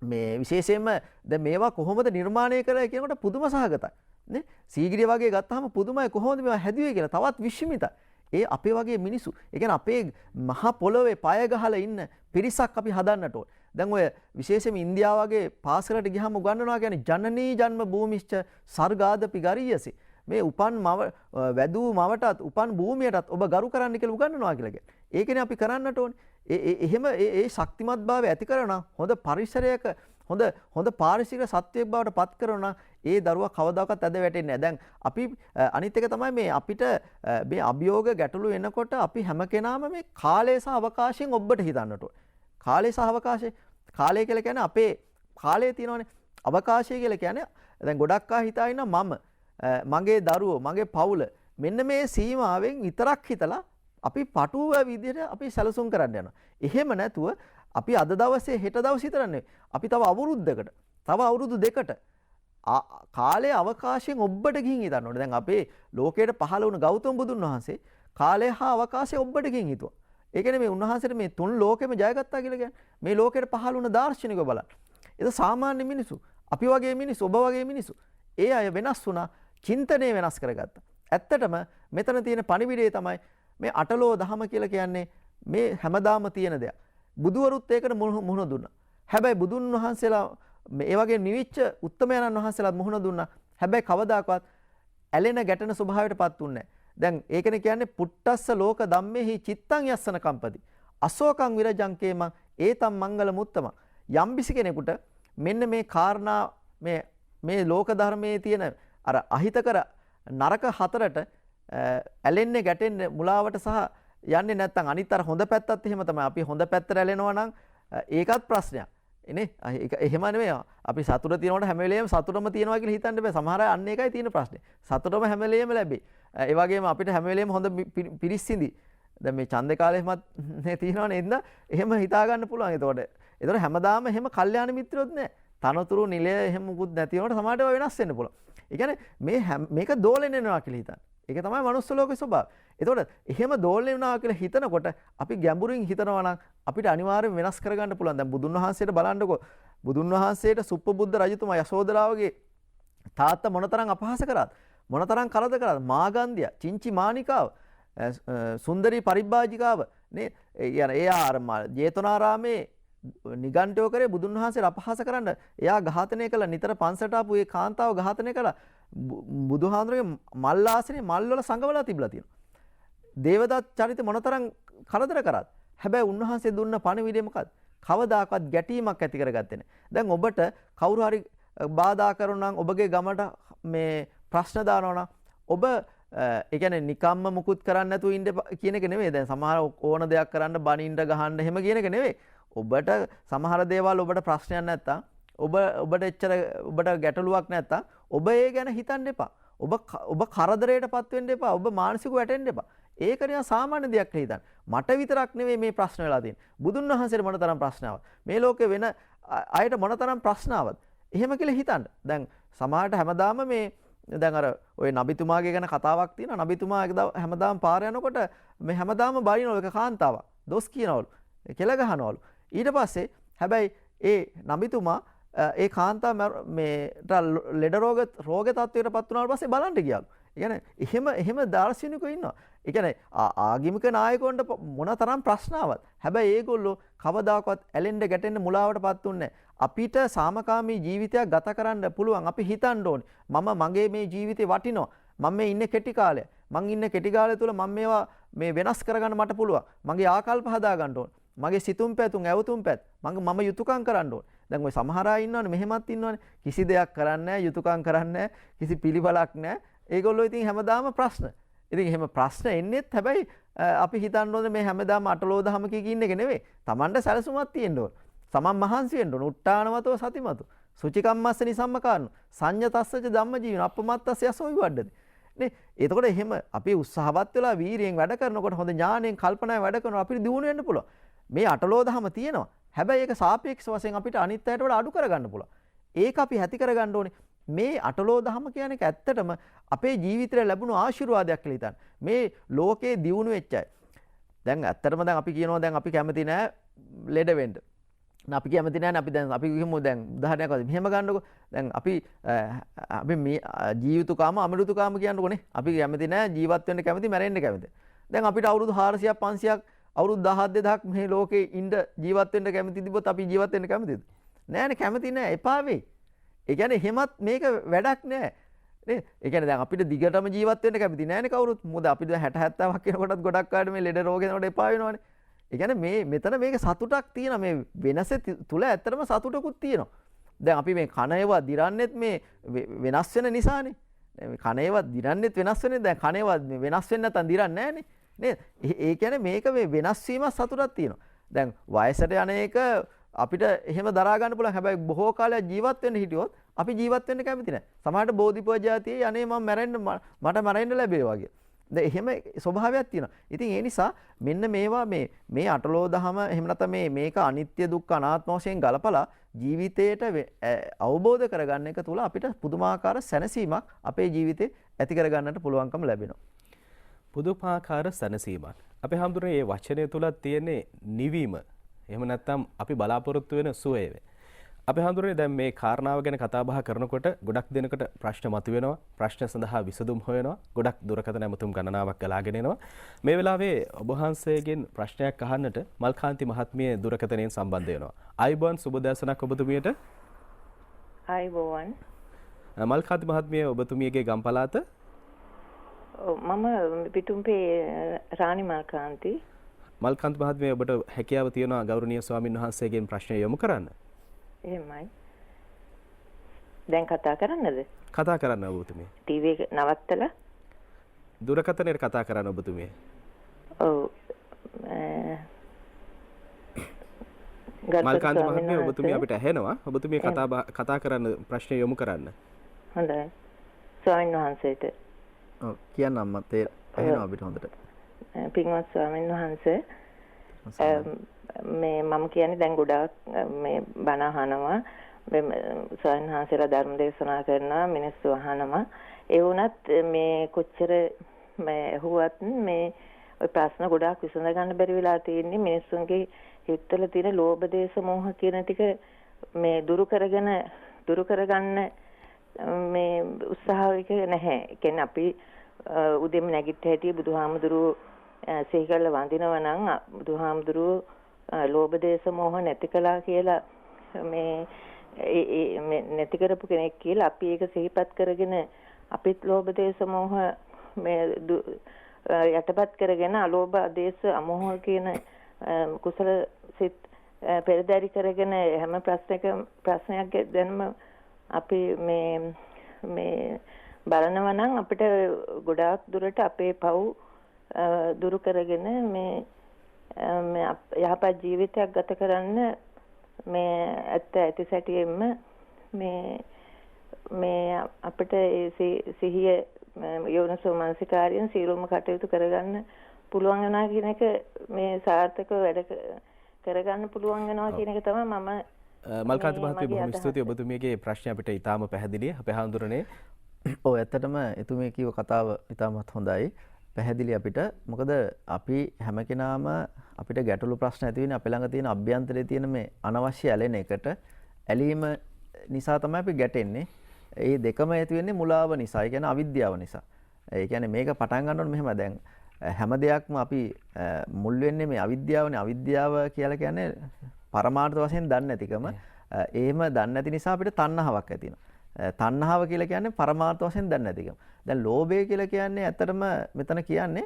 මේ විශේෂයෙන්ම දැන් මේවා කොහොමද නිර්මාණය කරලා කියනකොට පුදුම සහගතයි. නේ? සීගිරිය වගේ ගත්තාම පුදුමයි කොහොමද මේවා හැදුවේ කියලා. තවත් විශ්මිතයි. ඒ අපේ වගේ මිනිස්සු. ඒ කියන්නේ අපේ මහ පොළොවේ පය ගහලා ඉන්න පිරිසක් අපි හදන්නට ඕන. දැන් ඔය විශේෂයෙන්ම ඉන්දියාව වගේ පාසලට ගියාම උගන්වනවා කියන්නේ ජනනී ජන්ම භූමිශ්ච සර්ගාදපි ගරියසි. මේ උපන් වැදූ මවටත් උපන් භූමියටත් ඔබ ගරු කරන්න කියලා උගන්වනවා කියලා කියන්නේ. ඒකනේ අපි කරන්නට ඕනේ. එහෙම ඒ ශක්තිමත්භාවය ඇති කරන හොඳ පරිසරයක හොඳ පාරිසරික සත්වයක් බවට පත් කරන ඒ දරුවා කවදාකවත් ඇද වැටෙන්නේ නැහැ. දැන් අපි අනිත් එක තමයි මේ අපිට මේ අභියෝග ගැටලු එනකොට අපි හැම කෙනාම මේ කාලය සහ අවකාශයෙන් ඔබට හිතන්නට ඕනේ. කාලය සහ අවකාශය. කාලය කියලා කියන්නේ අපේ කාලය තියෙනවානේ. අවකාශය කියලා කියන්නේ දැන් ගොඩක් අය හිතා ඉන්නවා මම මගේ දරුවෝ මගේ පවුල මෙන්න මේ සීමාවෙන් විතරක් හිතලා අපි පටුව විදිහට අපි සැලසුම් කරන්න යනවා. එහෙම නැතුව අපි අද දවසේ හෙට දවස් විතර නෙවෙයි. අපි තව අවුරුද්දකට, තව අවුරුදු දෙකට කාලය අවකාශයෙන් ඔබට ගිහින් හිතන්න ඕනේ. දැන් අපේ ලෝකයට පහළ වුණ ගෞතම බුදුන් වහන්සේ කාලය හා අවකාශය ඔබට ගිහින් හිතුවා. ඒ කියන්නේ මේ උන්වහන්සේට මේ තුන් ලෝකෙම ජයගත්තා කියලා කියන්නේ. මේ ලෝකයට පහළ වුණ දාර්ශනිකව බලන්න. ඒක සාමාන්‍ය මිනිස්සු, අපි වගේ මිනිස්සු, ඔබ වගේ මිනිස්සු. ඒ අය වෙනස් වුණා, චින්තනය වෙනස් කරගත්තා. ඇත්තටම මෙතන තියෙන පණිවිඩය තමයි මේ අටලෝ දහම කියලා කියන්නේ මේ හැමදාම තියෙන දෙයක්. බුදුවරුත් ඒකට මුහුණ දුන්නා. හැබැයි බුදුන් වහන්සේලා මේ වගේ නිවිච්ච උත්තමයන්න් වහන්සේලා මුහුණ දුන්නා. හැබැයි කවදාකවත් ඇලෙන ගැටෙන ස්වභාවයටපත් උන්නේ නැහැ. දැන් ඒකනේ කියන්නේ පුට්ටස්ස ලෝක ධම්මේහි චිත්තං යස්සන කම්පති. අසෝකං විරජංකේම ඒතම් මංගල මුත්තම. යම්බිසි කෙනෙකුට මෙන්න මේ කාරණා මේ ලෝක ධර්මයේ තියෙන අර අහිතකර නරක හතරට ඇලෙන්නේ ගැටෙන්නේ මුලාවට සහ යන්නේ නැත්නම් අනිත් අර හොඳ පැත්තත් එහෙම තමයි. අපි හොඳ පැත්තට ඇලෙනවා නම් ඒකත් ප්‍රශ්නයක්. එනේ එහෙම නෙමෙයි. අපි සතුට තියනකොට හැම වෙලේම සතුටම තියනවා කියලා හිතන්න බෑ. සමහර අය අන්න ඒකයි තියෙන ප්‍රශ්නේ. සතුටම හැම වෙලේම ලැබේ. ඒ වගේම අපිට හැම වෙලේම හොඳ පිරිසිඳි. දැන් මේ ඡන්දේ කාලේ එහෙමත් නේ තියෙනවනේ එන්න එහෙම හිතා ගන්න පුළුවන්. ඒතකොට හැමදාම එහෙම කල්යාණ මිත්‍රයොත් නෑ. තනතුරු නිලය එහෙම මුකුත් නැති වුණාට සමහරට ඒවා වෙනස් වෙන්න පුළුවන්. ඒ කියන්නේ මේක දෝලෙන් වෙනවා කියලා හිතන්න. ඒක තමයි මනුස්ස ලෝකේ ස්වභාවය. එතකොට එහෙම දෝලණය වුණා කියලා හිතනකොට අපි ගැඹුරින් හිතනවා නම් අපිට අනිවාර්යයෙන් වෙනස් කරගන්න පුළුවන්. දැන් බුදුන් වහන්සේට බලන්නකෝ. බුදුන් වහන්සේට සුප්පබුද්ධ රජතුමා යශෝදරාවගේ තාත්තා මොනතරම් අපහාස කරාද? මොනතරම් කරදර කරාද? මාගන්ධිය, චින්චි මානිකාව, සුන්දරී පරිබ්බාජිකාව නේ එයා අර ජේතවනාරාමේ නිගණ්ඨයෝ කරේ බුදුන් වහන්සේට අපහාස කරන්න. එයා ඝාතනය කළා. නිතර පන්සට ආපු ඒ කාන්තාව ඝාතනය කළා. බුදුහාඳුරගේ මල් ආසනේ මල් වල සංගවලා තිබලා තියෙනවා. දේවදත්ත චරිත මොනතරම් කරදර කරාද? හැබැයි උන්වහන්සේ දුන්න පණිවිඩය මොකක්ද? කවදාකවත් ගැටීමක් ඇති කරගත්තේ නැහැ. දැන් ඔබට කවුරු හරි බාධා කරනවා නම් ඔබගේ ගමට මේ ප්‍රශ්න දානවා නම් ඔබ ඒ කියන්නේ නිකම්ම මුකුත් කරන්න නැතුව ඉන්න කියන එක නෙවෙයි. දැන් සමහර ඕන දෙයක් කරන්න බනින්න ගහන්න එහෙම කියන එක නෙවෙයි. ඔබට සමහර දේවල් ඔබට ප්‍රශ්නයක් නැත්තම් ඔබට එච්චර ඔබට ගැටලුවක් නැත්තම් ඔබ ඒ ගැන හිතන්න එපා. ඔබ කරදරයටපත් වෙන්න එපා. ඔබ මානසිකව වැටෙන්න එපා. ඒක නිකන් සාමාන්‍ය දෙයක් කියලා හිතන්න. මට විතරක් නෙවෙයි මේ ප්‍රශ්න වෙලා තියෙන්නේ. බුදුන් වහන්සේට මොනතරම් ප්‍රශ්නාවක්. මේ ලෝකේ වෙන අයට මොනතරම් ප්‍රශ්නාවක්. එහෙම කියලා හිතන්න. දැන් සමහරට හැමදාම මේ දැන් අර ඔය නබිතුමාගේ ගැන කතාවක් තියෙනවා. නබිතුමා හැමදාම පාර යනකොට මේ හැමදාම බයිනවලු එක කාන්තාවක්. දොස් කියනවලු. කෙල ගහනවලු. ඊට පස්සේ හැබැයි ඒ නබිතුමා ඒ කාන්තා මේ ලෙඩ රෝග තත්ත්වයටපත් වුණාට පස්සේ බලන්න ගියාලු. ඒ කියන්නේ එහෙම දාර්ශනිකයෝ ඉන්නවා. ඒ කියන්නේ ආගමික නායකයන්ට මොනතරම් ප්‍රශ්නාවක්. හැබැයි ඒගොල්ලෝ කවදාකවත් ඇලෙන්න ගැටෙන්න මුලාවටපත් උන්නේ නැහැ. අපිට සාමකාමී ජීවිතයක් ගත කරන්න පුළුවන්. අපි හිතන්න ඕනේ මගේ මේ ජීවිතේ වටිනවා. මම මේ ඉන්නේ කෙටි කාලය. මං ඉන්නේ කෙටි කාලය තුල මම මේවා මේ වෙනස් කරගන්න මට පුළුවන්. මගේ ආකල්ප හදා ගන්න ඕනේ. මගේ සිතුම් පැතුම් ඇවතුම් පැත් මම යුතුයකම් කරන්න ඕනේ. දැන් ওই සමහර අය ඉන්නවනේ මෙහෙමත් ඉන්නවනේ. කිසි දෙයක් කරන්නේ නැහැ, යුතුයකම් කරන්නේ නැහැ, කිසි පිළිවෙලක් නැහැ. ඒගොල්ලෝ ඉතින් හැමදාම ප්‍රශ්න. ඉතින් එහෙම ප්‍රශ්න එන්නේත් හැබැයි අපි හිතන්න ඕනේ මේ හැමදාම අටලෝ දහම කී ඉන්න එක නෙවෙයි. Tamanda සැලසුමක් තියෙන්න ඕනේ. සමන් මහන්සි වෙන්න ඕනේ. උට්ටානවතෝ සතිමතු. සුචිකම්මස්ස නිසම්මකාරණු. සංයතස්සච ධම්මජීවන අපමත්තස්ස යසෝ විවඩ්ඩති. නේ එතකොට එහෙම අපි උත්සාහවත් වෙලා වීරියෙන් වැඩ කරනකොට හොඳ ඥාණයෙන් කල්පනාවෙන් වැඩ කරනකොට අපිට දියුණු වෙන්න පුළුවන්. මේ අටලෝ දහම තියෙනවා. හැබැයි ඒක සාපේක්ෂ වශයෙන් අපිට අනිත් අයට වඩා අඩු කරගන්න පුළුවන්. ඒක අපි ඇති කරගන්න ඕනේ. මේ අටලෝ දහම කියන එක ඇත්තටම අපේ ජීවිතේ ලැබුණු ආශිර්වාදයක් කියලා හිතන්න. මේ ලෝකේ දියුණු වෙච්ච අය. දැන් ඇත්තටම දැන් අපි කියනවා දැන් අපි කැමති නෑ ලෙඩ වෙන්න. අපි කැමති නෑනේ අපි කියමු දැන් උදාහරණයක් වශයෙන් මෙහෙම ගන්නකො. දැන් අපි මේ ජීවිතුකාම අමෘතුකාම කියන්නකොනේ. අපි කැමති නෑ ජීවත් වෙන්න කැමති මැරෙන්න කැමති. දැන් අපිට අවුරුදු 400ක් 500ක් අවුරුදු 1000 2000ක් මේ ලෝකේ ඉඳ ජීවත් වෙන්න කැමති තිබ්බොත් අපි ජීවත් වෙන්න කැමතිද? නෑනේ කැමති නෑ එපා වෙයි. ඒ කියන්නේ එහෙමත් මේක වැඩක් නෑ. නේ? ඒ කියන්නේ දැන් අපිට දිගටම ජීවත් වෙන්න කැමති නෑනේ කවුරුත්. මොකද අපි දැන් 60 70ක් වෙනකොටත් ගොඩක් අයට මේ ලෙඩ රෝග එනකොට එපා වෙනවනේ. ඒ කියන්නේ මෙතන මේක සතුටක් තියෙනවා. මේ වෙනස තුල ඇත්තටම සතුටකුත් තියෙනවා. දැන් අපි මේ කන ඒවා දිරන්නෙත් මේ වෙනස් වෙන නිසානේ. මේ කන ඒවා දිරන්නෙත් වෙනස් වෙන්නේ. දැන් කන ඒවා වෙනස් වෙන්නේ නැත්නම් දිරන්නේ නෑනේ. නේද? ඒ කියන්නේ මේක මේ වෙනස් වීම සතුටක් තියෙනවා. දැන් වයසට යන එක අපිට එහෙම දරා ගන්න පුළුවන්. හැබැයි බොහෝ කාලයක් ජීවත් වෙන්න හිටියොත් අපි ජීවත් වෙන්න කැමති නැහැ. සමහරට බෝධිපූජාතියේ අනේ මට මරෙන්න ලැබේවා කියලා. දැන් එහෙම ස්වභාවයක් තියෙනවා. ඉතින් ඒ නිසා මෙන්න මේවා මේ අටලෝ දහම එහෙම නැත්නම් මේක අනිත්‍ය දුක්ඛ අනාත්ම වශයෙන් ගලපලා ජීවිතයට අවබෝධ කරගන්න එක තුල අපිට පුදුමාකාර සැනසීමක් අපේ ජීවිතේ ඇති කරගන්නට පුළුවන්කම ලැබෙනවා. පුදුමාකාර සැනසීමක්. අපේ හැමදෙරේ මේ වචනය තුල තියෙන්නේ නිවීම. එහෙම නැත්නම් අපි බලාපොරොත්තු වෙන සුවය. අපි හඳුරන්නේ දැන් මේ කාරණාව ගැන කතා බහ කරනකොට ගොඩක් දෙනකට ප්‍රශ්න මතුවෙනවා. ප්‍රශ්න සඳහා විසඳුම් හොයනවා. ගොඩක් දුරකථන ඇමතුම් ගණනාවක් ගලාගෙන එනවා. මේ වෙලාවේ ඔබ වහන්සේගෙන් ප්‍රශ්නයක් අහන්නට මල්කාන්ති මහත්මිය දුරකථනයෙන් සම්බන්ධ වෙනවා. ආයුබෝවන් සුබ දැසනක් ඔබතුමියට. ආයුබෝවන්. මල්කාන්ති මහත්මිය ඔබතුමියගේ ගම් පළාත? මම පිටුම්පේ රාණි මල්කාන්ති. මල්කාන්ත මහත්මිය ඔබට හැකියාව තියෙනවා ගෞරවනීය ස්වාමින් වහන්සේගෙන් ප්‍රශ්න යොමු කරන්න. එහෙමයි. දැන් කතා කරන්නද? කතා කරන්න ඔබතුමිය. ටීවී එක නවත්තලා? දුරකථනයේ කතා කරන්න ඔබතුමිය. ඔව්. මල්කාන්ත මහත්මිය ඔබතුමිය අපිට ඇහෙනවා. ඔබතුමිය කතා කරන්න ප්‍රශ්න යොමු කරන්න. හොඳයි. ස්වාමීන් වහන්සේට. ඔව් කියන්න අම්මා තේ ඇහෙනවා අපිට හොඳට. පින්වත් ස්වාමීන් වහන්සේ මේ මම කියන්නේ දැන් ගොඩාක් මේ බණ අහනවා. ස්වාමීන් වහන්සේලා ධර්ම දේශනා කරනවා මිනිස්සු අහනවා. ඒ වුණත් මේ කොච්චර මේ ඇහුවත් මේ ඔය ප්‍රශ්න ගොඩාක් විසඳ ගන්න බැරි වෙලා තියෙන්නේ මිනිස්සුන්ගේ හිතවල තියෙන ලෝභ දේශ මොහ කියන ටික මේ දුරු කරගන්න මේ උත්සාහයක නැහැ. ඒ කියන්නේ අපි උදෙම නැගිට හැටි බුදුහාමුදුරුවෝ සිහි කරලා වඳිනවා නම් බුදුහාමුදුරුවෝ ලෝභ දේශ මොහ නැති කළා කියලා මේ නැති කරපු කෙනෙක් කියලා අපි ඒක සිහිපත් කරගෙන අපිත් ලෝභ දේශ මොහ මේ යටපත් කරගෙන අලෝභ දේශ අමෝහ කියන කුසල සිත් පෙරදරි කරගෙන හැම ප්‍රශ්නයක් දැන්ම අපි මේ බලනවා නම් අපිට ගොඩාක් දුරට අපේ පව් දුරු කරගෙන මේ යහපත් ජීවිතයක් ගත කරන්න මේ ඇති සැටියෙන්ම මේ අපිට සිහිය යෝනිසෝ මනසිකාරයෙන් සීලොම කටයුතු කරගන්න පුළුවන් වෙනවා කියන එක මේ සාර්ථකව වැඩ කරගන්න පුළුවන් වෙනවා කියන එක තමයි මම මල්කාන්ත මහත්මිය බොහොම ස්තුතියි ඔබතුමියගේ ප්‍රශ්නේ අපිට ඉතාම පැහැදිලියි. අපේ හඳුරන්නේ ඔව් ඇත්තටම එතුමිය කියව කතාව ඉතාමත් හොඳයි. පැහැදිලි අපිට. මොකද අපි හැම කෙනාම අපිට ගැටලු ප්‍රශ්න ඇති වෙන්නේ අපේ ළඟ තියෙන අභ්‍යන්තරයේ තියෙන මේ අනවශ්‍ය ඇලෙන එකට ඇලීම නිසා තමයි අපි ගැටෙන්නේ. ඒ දෙකම ඇති වෙන්නේ මුලාව නිසා. ඒ කියන්නේ අවිද්‍යාව නිසා. ඒ කියන්නේ මේක පටන් ගන්න ඕනේ මෙහෙම දැන් හැම දෙයක්ම අපි මුල් වෙන්නේ මේ අවිද්‍යාවනේ. අවිද්‍යාව කියලා කියන්නේ පරමාර්ථ වශයෙන් දන්නේ නැතිකම. එහෙම දන්නේ නැති නිසා අපිට තණ්හාවක් ඇති වෙනවා. තණ්හාව කියලා කියන්නේ පරමාර්ථ වශයෙන් දන්නේ නැතිකම. දැන් ලෝභය කියලා කියන්නේ ඇත්තටම මෙතන කියන්නේ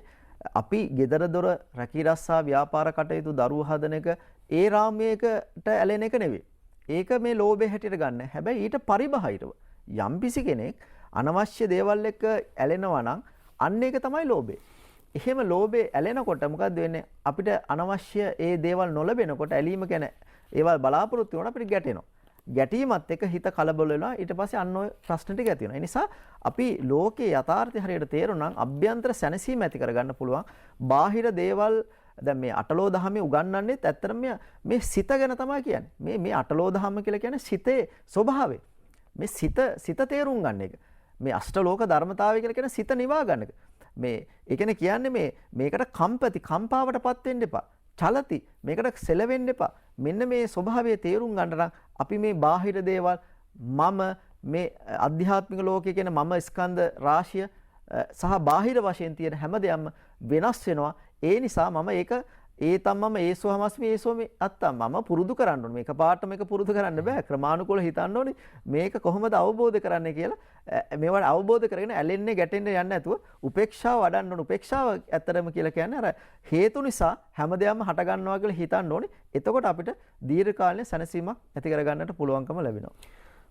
අපි gedara dora රැකී රස්සා ව්‍යාපාර කටයුතු දරුවෝ හදන එක ඒ රාමයකට ඇලෙන එක නෙවෙයි. ඒක මේ ලෝභය හැටියට ගන්න. හැබැයි ඊට පරිබාහිරව යම්පිසි කෙනෙක් අනවශ්‍ය දේවල් එක්ක ඇලෙනවා නම් අන්න ඒක තමයි ලෝභය. එහෙම ලෝභය ඇලෙනකොට මොකද්ද වෙන්නේ? අපිට අනවශ්‍ය ඒ දේවල් නොලැබෙනකොට ඇලීම කියන්නේ ඒවල් බලාපොරොත්තු වෙනකොට අපිට ගැටෙනවා. ගැටීමත් එක්ක හිත කලබල වෙනවා. ඊට පස්සේ අන්න ඔය ප්‍රශ්න ටික ඇති වෙනවා. ඒ නිසා අපි ලෝකේ යථාර්ථය හරියට තේරුණා නම් අභ්‍යන්තර සැනසීම ඇති කරගන්න පුළුවන්. බාහිර දේවල් දැන් මේ අටලෝ දහමේ උගන්වන්නේත් ඇත්තටම මේ සිත ගැන තමයි කියන්නේ. මේ අටලෝ දහම කියලා කියන්නේ සිතේ ස්වභාවය. මේ සිත තේරුම් ගන්න එක. මේ අෂ්ටලෝක ධර්මතාවය කියලා කියන්නේ සිත නිවා ගන්න එක. මේ ඒ කියන්නේ මේකට කම්පාවටපත් වෙන්න එපා. චලති මේකට සෙලවෙන්න එපා. මෙන්න මේ ස්වභාවය තේරුම් ගන්න නම් අපි මේ බාහිර දේවල් මම මේ අධ්‍යාත්මික ලෝකයේ කියන මම ස්කන්ධ රාශිය සහ බාහිර වශයෙන් තියෙන හැම දෙයක්ම වෙනස් වෙනවා. ඒ නිසා මම ඒක ඒතම්මම ඒසෝහමස්මි ඒසෝමි අත්තම් මම පුරුදු කරන්න ඕනේ. මේක පාට මේක පුරුදු කරන්න බෑ. ක්‍රමානුකූලව හිතන්න ඕනේ. මේක කොහොමද අවබෝධ කරන්නේ කියලා. මේවට අවබෝධ කරගෙන ඇලෙන්නේ ගැටෙන්නේ යන්නේ නැතුව උපේක්ෂාව වඩන්න ඕනේ. උපේක්ෂාව ඇත්තරම කියලා කියන්නේ අර හේතු නිසා හැම දෙයක්ම හට ගන්නවා කියලා හිතන්න ඕනේ. එතකොට අපිට දීර්ඝ කාලීන සැනසීමක් ඇති කර ගන්නට පුළුවන්කම ලැබෙනවා.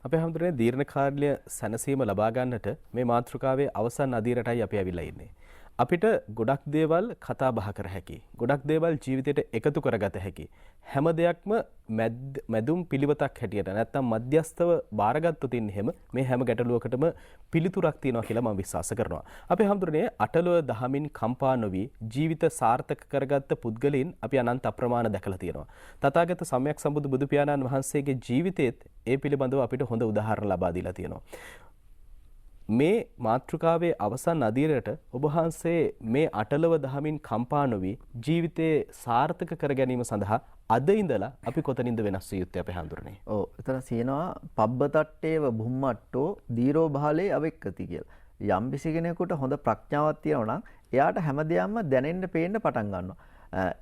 අපේ හැමදෙරේ දීර්ඝ කාලීන සැනසීම ලබා ගන්නට මේ මාතෘකාවේ අවසන් අදියරටයි අපි අවිලා ඉන්නේ. අපිට ගොඩක් දේවල් කතා බහ කර හැකි. ගොඩක් දේවල් ජීවිතයට එකතු කරගත හැකි. හැම දෙයක්ම මැදුම් පිළිවෙතක් හැටියට නැත්තම් මධ්‍යස්තව බාරගත්තොත් එහෙම මේ හැම ගැටලුවකටම පිළිතුරක් තියෙනවා කියලා මම විශ්වාස කරනවා. අපේ හැමදෙරේ අටලොව දහමින් කම්පා නොවි ජීවිත සාර්ථක කරගත්ත පුද්ගලයන් අපි අනන්ත අප්‍රමාණ දැකලා තියෙනවා. තථාගත සම්‍යක් සම්බුදු බුදු පියාණන් වහන්සේගේ ජීවිතයේත් ඒ පිළිබඳව අපිට හොඳ උදාහරණ ලබා දීලා තියෙනවා. මේ මාතෘකාවේ අවසන් අදියරට ඔබ වහන්සේ මේ අටලව දහමින් කම්පා නොවි ජීවිතේ සාර්ථක කර ගැනීම සඳහා අද ඉඳලා අපි කොතනින්ද වෙනස් විය යුත්තේ අපේ හඳුරන්නේ. ඔව් එතන කියනවා පබ්බතට්ටේව බුම්මට්ටෝ දීරෝ බහලේ අවෙක්කති කියලා. යම් කිසි කෙනෙකුට හොඳ ප්‍රඥාවක් තියෙනවා නම් එයාට හැම දෙයක්ම දැනෙන්න පේන්න පටන් ගන්නවා.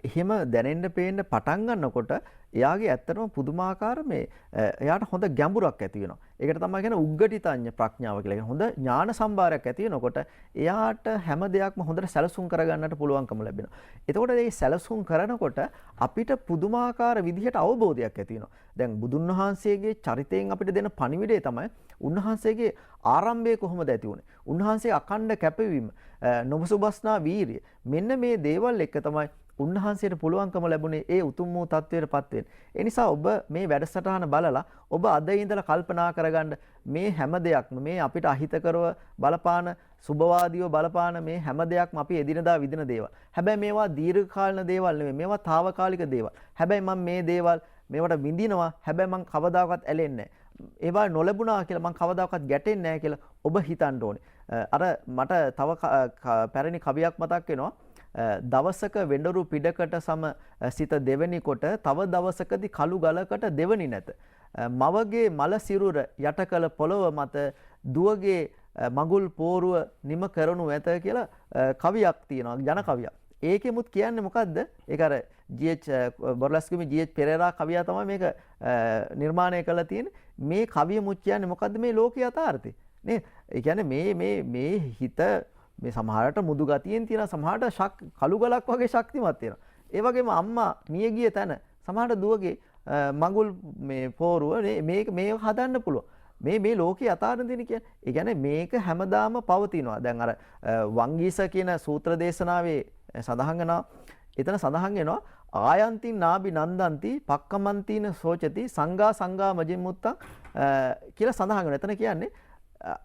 එහෙම දැනෙන්න පේන්න පටන් ගන්නකොට එයාගේ ඇත්තටම පුදුමාකාර මේ එයාට හොඳ ගැඹුරක් ඇති වෙනවා. ඒකට තමයි කියන්නේ උග්ගටිතඤ්ඤ ප්‍රඥාව කියලා. කියන්නේ හොඳ ඥාන සම්භාරයක් ඇති වෙනකොට එයාට හැම දෙයක්ම හොඳට සැලසුම් කරගන්නට පුළුවන්කම ලැබෙනවා. එතකොට මේ සැලසුම් කරනකොට අපිට පුදුමාකාර විදිහට අවබෝධයක් ඇති වෙනවා. දැන් බුදුන් වහන්සේගේ චරිතයෙන් අපිට දෙන පණිවිඩය තමයි උන්වහන්සේගේ ආරම්භය කොහොමද ඇති වුනේ? උන්වහන්සේ අඛණ්ඩ කැපවීම, නොබසුබස්නා වීරිය. මෙන්න මේ දේවල් එක තමයි උන්වහන්සේට පුළුවන්කම ලැබුණේ ඒ උතුම් වූ තත්වයටපත් වෙන්න. ඒ නිසා ඔබ මේ වැඩසටහන බලලා ඔබ අද ඉඳලා කල්පනා කරගන්න මේ හැම දෙයක්ම මේ අපිට අහිතකරව බලපාන සුභවාදීව බලපාන මේ හැම දෙයක්ම අපි එදිනදා විදින දේවල්. හැබැයි මේවා දීර්ඝකාලීන දේවල් නෙමෙයි. මේවා తాවකාලික දේවල්. හැබැයි මම මේ දේවල් මේවට විඳිනවා. හැබැයි මම කවදාකවත් ඇලෙන්නේ නැහැ. ඒවා නොලැබුණා කියලා මම කවදාකවත් ගැටෙන්නේ නැහැ කියලා ඔබ හිතන්න ඕනේ. අර මට තව පැරණි කවියක් මතක් වෙනවා. දවසක වෙඬරු පිඩකට සම සිත දෙවෙනි කොට තව දවසකදී කළු ගලකට දෙවනි නැත. මවගේ මල සිරුර යට කළ පොළව මත දුවගේ මගුල් පෝරුව නිම කරනු ඇත කියලා කවියක් තියෙනවා, ජන කවියක්. ඒකෙමුත් කියන්නේ මොකද්ද? ඒක අර බොරලස්කිමි ජී.එච්. පෙරේරා කවියා තමයි මේක නිර්මාණය කළා තියෙන්නේ. මේ කවියමුත් කියන්නේ මොකද්ද? මේ ලෝකීය යථාර්ථය. නේ? ඒ කියන්නේ මේ හිත මේ සමහරට මුදු ගතියෙන් තියෙන සමහරට කළු ගලක් වගේ ශක්තිමත් වෙනවා. ඒ වගේම අම්මා මිය ගිය තැන සමහරට දුවගේ මඟුල් මේ පෝරුව මේක හදන්න පුළුවන්. මේ ලෝකේ යථාර්ථ දෙන කියන්නේ. ඒ කියන්නේ මේක හැමදාම පවතිනවා. දැන් අර වංගීස කියන සූත්‍ර දේශනාවේ සඳහන් වෙනවා. එතන සඳහන් වෙනවා ආයන්තින් නාබි නන්දන්ති පක්කමන්තින සෝචති සංඝා මජිමුත්තං කියලා සඳහන් වෙනවා. එතන කියන්නේ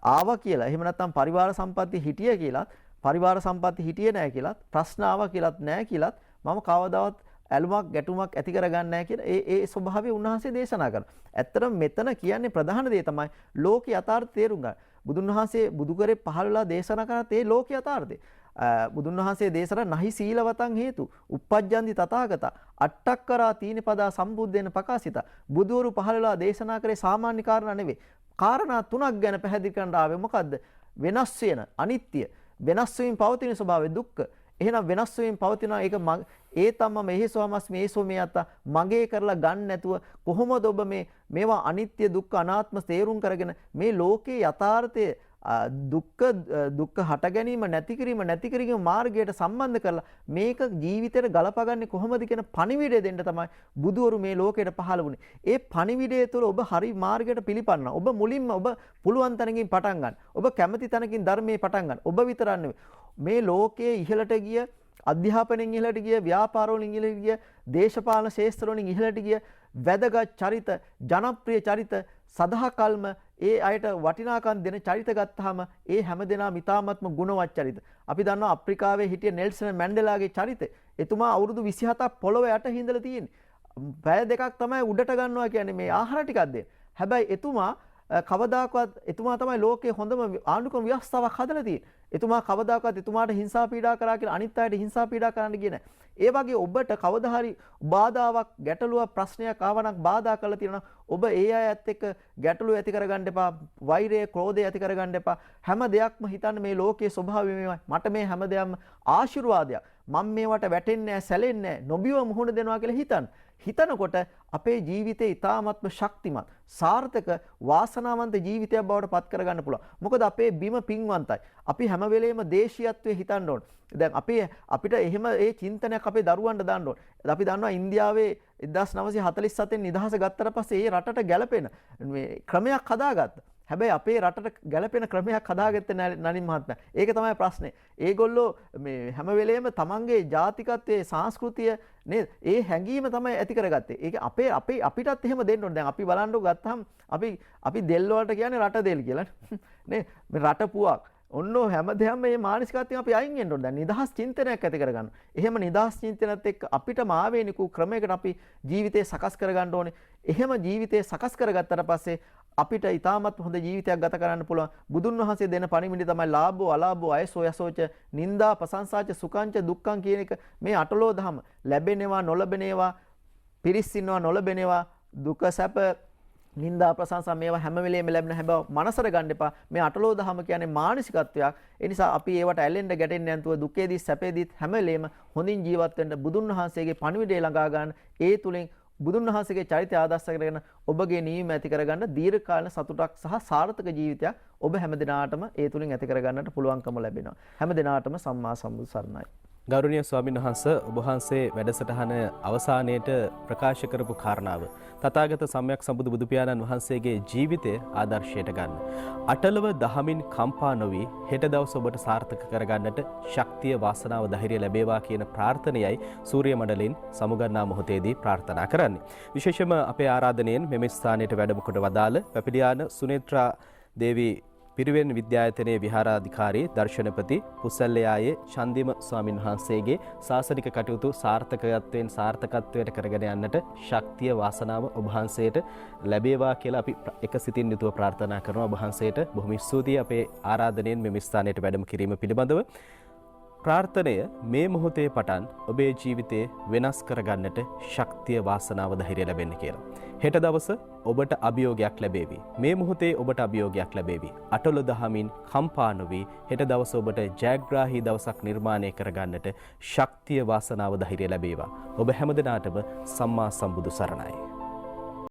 ආවා කියලා. එහෙම නැත්නම් පරිවාර සම්පatti හිටිය කියලාත්, පරිවාර සම්පatti හිටියේ නැහැ කියලාත්, ප්‍රශ්න ආවා කියලාත් නැහැ කියලාත් මම කවදාවත් ඇලුමක් ගැටුමක් ඇති කරගන්නේ නැහැ කියලා ඒ ස්වභාවය උන්වහන්සේ දේශනා කරනවා. ඇත්තටම මෙතන කියන්නේ ප්‍රධාන දේ තමයි ලෝක යථාර්ථය තේරුම් ගන්න. බුදුන් වහන්සේ බුදු කරේ පහළලා දේශනා කරත් ඒ ලෝක යථාර්ථය. බුදුන් වහන්සේ දේශනා නහි සීලවතං හේතු uppajjandi තථාගත අට්ඨක්කරා තීනපදා සම්බුද්දේන පකාසිත. බුදුවරු පහළලා දේශනා කරේ සාමාන්‍ය කාරණා නෙවෙයි. කාරණා තුනක් ගැන පැහැදිලි කරන්න ආවේ මොකද්ද? වෙනස් වෙන අනිත්‍ය, වෙනස් වීම පවතින ස්වභාවය දුක්ඛ. එහෙනම් වෙනස් වීම පවතිනවා ඒක ඒ තම මෙහෙසවමස් මේසෝ මේ අත මගේ කරලා ගන්න නැතුව කොහොමද ඔබ මේවා අනිත්‍ය දුක්ඛ අනාත්ම තේරුම් කරගෙන මේ ලෝකේ යථාර්ථය දුක්ඛ හට ගැනීම නැති කිරීම මාර්ගයට සම්බන්ධ කරලා මේක ජීවිතේට ගලපගන්නේ කොහොමද කියන පණිවිඩය දෙන්න තමයි බුදුවරු මේ ලෝකයට පහළ වුණේ. ඒ පණිවිඩය තුළ ඔබ හරි මාර්ගයට පිළිපන්නා. ඔබ මුලින්ම ඔබ පුළුවන් තැනකින් පටන් ගන්න. ඔබ කැමති තැනකින් ධර්මයේ පටන් ගන්න. ඔබ විතරක් නෙවෙයි. මේ ලෝකයේ ඉහළට ගිය අධ්‍යාපනයෙන් ඉහළට ගිය, ව්‍යාපාර වලින් ඉහළට ගිය, දේශපාලන ශාස්ත්‍ර වලින් ඉහළට ගිය වැදගත් චරිත, ජනප්‍රිය චරිත සදාකල්ම ඒ අයට වටිනාකම් දෙන චරිත ගත්තාම ඒ හැමදෙනාම ඉතාමත්ම ගුණවත් චරිත. අපි දන්නවා අප්‍රිකාවේ හිටිය නෙල්සන් මැන්ඩෙලාගේ චරිතය. එතුමා අවුරුදු 27ක් පොළොව යට හිඳලා තියෙන්නේ. පැය දෙකක් තමයි උඩට ගන්නවා කියන්නේ මේ ආහාර ටිකක් දෙන්න. හැබැයි එතුමා කවදාකවත් එතුමා තමයි ලෝකයේ හොඳම ආණ්ඩුක්‍රම ව්‍යවස්ථාවක් හදලා තියෙන්නේ. එතුමා කවදාකවත් එතුමාට හිංසා පීඩා කරා කියලා අනිත් අයට හිංසා පීඩා කරන්න ගියේ නැහැ. ඒ වගේ ඔබට කවදා හරි බාධාවක්, ගැටලුවක්, ප්‍රශ්නයක් ආවනම් බාධා කරලා තියෙනවා. ඔබ ඒ අයත් එක්ක ගැටලුව ඇති කරගන්න එපා, වෛරය, ක්‍රෝධය ඇති කරගන්න එපා. හැම දෙයක්ම හිතන්න මේ ලෝකයේ ස්වභාවය මේවයි. මට මේ හැම දෙයක්ම ආශිර්වාදයක්. මම මේවට වැටෙන්නේ නැහැ, සැලෙන්නේ නැහැ, නොබිව මුහුණ දෙනවා කියලා හිතන්න. හිතනකොට අපේ ජීවිතේ ඊ타ත්ම ශක්තිමත්, සාර්ථක, වාසනාවන්ත ජීවිතයක් බවට පත් කරගන්න පුළුවන්. මොකද අපේ බිම පින්වන්තයි. අපි හැම වෙලේම දේශීයත්වයේ හිතන්න ඕන. දැන් අපිට එහෙම ඒ චින්තනයක් අපේ දරුවන්ට දාන්න ඕන. අපි දන්නවා ඉන්දියාවේ 1947 නිදහස ගත්තට පස්සේ ඒ රටට ගැලපෙන මේ ක්‍රමයක් හදාගත්තා. හැබැයි අපේ රටට ගැලපෙන ක්‍රමයක් හදාගත්තේ නැහැ නලින් මහත්මයා. ඒක තමයි ප්‍රශ්නේ. ඒගොල්ලෝ මේ හැම වෙලේම තමන්ගේ ජාතිකත්වයේ සංස්කෘතිය නේද? ඒ හැඟීම තමයි ඇති කරගත්තේ. ඒක අපිටත් එහෙම දෙන්න ඕනේ. දැන් අපි බලන්නකො ගත්තාම අපි දෙල් වලට කියන්නේ රට දෙල් කියලා නේ. මේ රට පුවක්. ඔන්න හැම දෙයක්ම මේ මානසිකත්වයෙන් අපි අයින් වෙන්න ඕනේ. දැන් නිදහස් චින්තනයක් ඇති කරගන්න. එහෙම නිදහස් චින්තනයත් එක්ක අපිටම ආවේනිකු ක්‍රමයකට අපි ජීවිතේ සකස් කරගන්න ඕනේ. එහෙම ජීවිතේ සකස් කරගත්තට පස්සේ අපිට ඊටමත් හොඳ ජීවිතයක් ගත කරන්න පුළුවන්. බුදුන් වහන්සේ දෙන පණිවිඩය තමයි ලාභෝ අලාභෝ අයසෝ යසෝච නිന്ദා ප්‍රශංසාච සුඛංච දුක්ඛං කියන එක. මේ අටලෝ දහම ලැබෙනවා නොලැබෙනවා, පිරිසිනවා නොලැබෙනවා, දුක සැප නිന്ദා ප්‍රශංසා මේවා හැම වෙලේම ලැබෙන හැබැයි මනසට ගන්න එපා. මේ අටලෝ දහම කියන්නේ මානසිකත්වයක්. ඒ නිසා අපි ඒවට ඇලෙන්න ගැටෙන්න නැතුව දුකේදී සැපේදී හැම වෙලේම හොඳින් ජීවත් වෙන්න බුදුන් වහන්සේගේ පණිවිඩය ළඟා ගන්න. ඒ තුලින් බුදුන් වහන්සේගේ චරිතය ආදර්ශ කරගෙන ඔබගේ නිවීම ඇති කරගන්න දීර්ඝ කාලීන සතුටක් සහ සාර්ථක ජීවිතයක් ඔබ හැම දිනාටම ඒ තුලින් ඇති කරගන්නට පුළුවන්කම ලැබෙනවා. හැම දිනාටම සම්මා සම්බුදු සරණයි. ගෞරවනීය ස්වාමීන් වහන්සේ ඔබ වහන්සේ වැඩසටහන අවසානයේට ප්‍රකාශ කරපු කාරණාව තථාගත සම්්‍යක් සම්බුදු බුදු පියාණන් වහන්සේගේ ජීවිතය ආදර්ශයට ගන්න. අටලව දහමින් කම්පා නොවි හෙට දවස ඔබට සාර්ථක කරගන්නට ශක්තිය වාසනාව ධෛර්යය ලැබේවා කියන ප්‍රාර්ථනයයි සූර්ය මණ්ඩලෙන් සමුගන්නා මොහොතේදී ප්‍රාර්ථනා කරන්නේ. විශේෂයෙන්ම අපේ ආරාධනයෙන් මෙම ස්ථානයට වැඩම කොට වදාළ පැපිලියාන සුනේත්‍රා දේවී පිරිවෙන් විද්‍යායතනයේ විහාරාධිකාරී දර්ශනපති පුසල්ලයායේ චන්දිම ස්වාමින් වහන්සේගේ ශාසනික කටයුතු සාර්ථකත්වයට කරගෙන යන්නට ශක්තිය වාසනාව ඔබ වහන්සේට ලැබේවා කියලා අපි එක සිතින් යුතුව ප්‍රාර්ථනා කරනවා. ඔබ වහන්සේට බොහොම ස්තුතියි අපේ ආරාධනයෙන් මෙම ස්ථානයට වැඩම කිරීම පිළිබඳව. ප්‍රාර්ථනය මේ මොහොතේ පටන් ඔබේ ජීවිතේ වෙනස් කරගන්නට ශක්තිය වාසනාව ධෛර්යය ලැබෙන්න කියලා. හෙට දවස ඔබට අභියෝගයක් ලැබේවි. මේ මොහොතේ ඔබට අභියෝගයක් ලැබේවි. අටලො දහමින් කම්පා නොවි හෙට දවස ඔබට ජයග්‍රාහී දවසක් නිර්මාණය කරගන්නට ශක්තිය වාසනාව ධෛර්යය ලැබේවා. ඔබ හැමදෙනාටම සම්මා සම්බුදු සරණයි.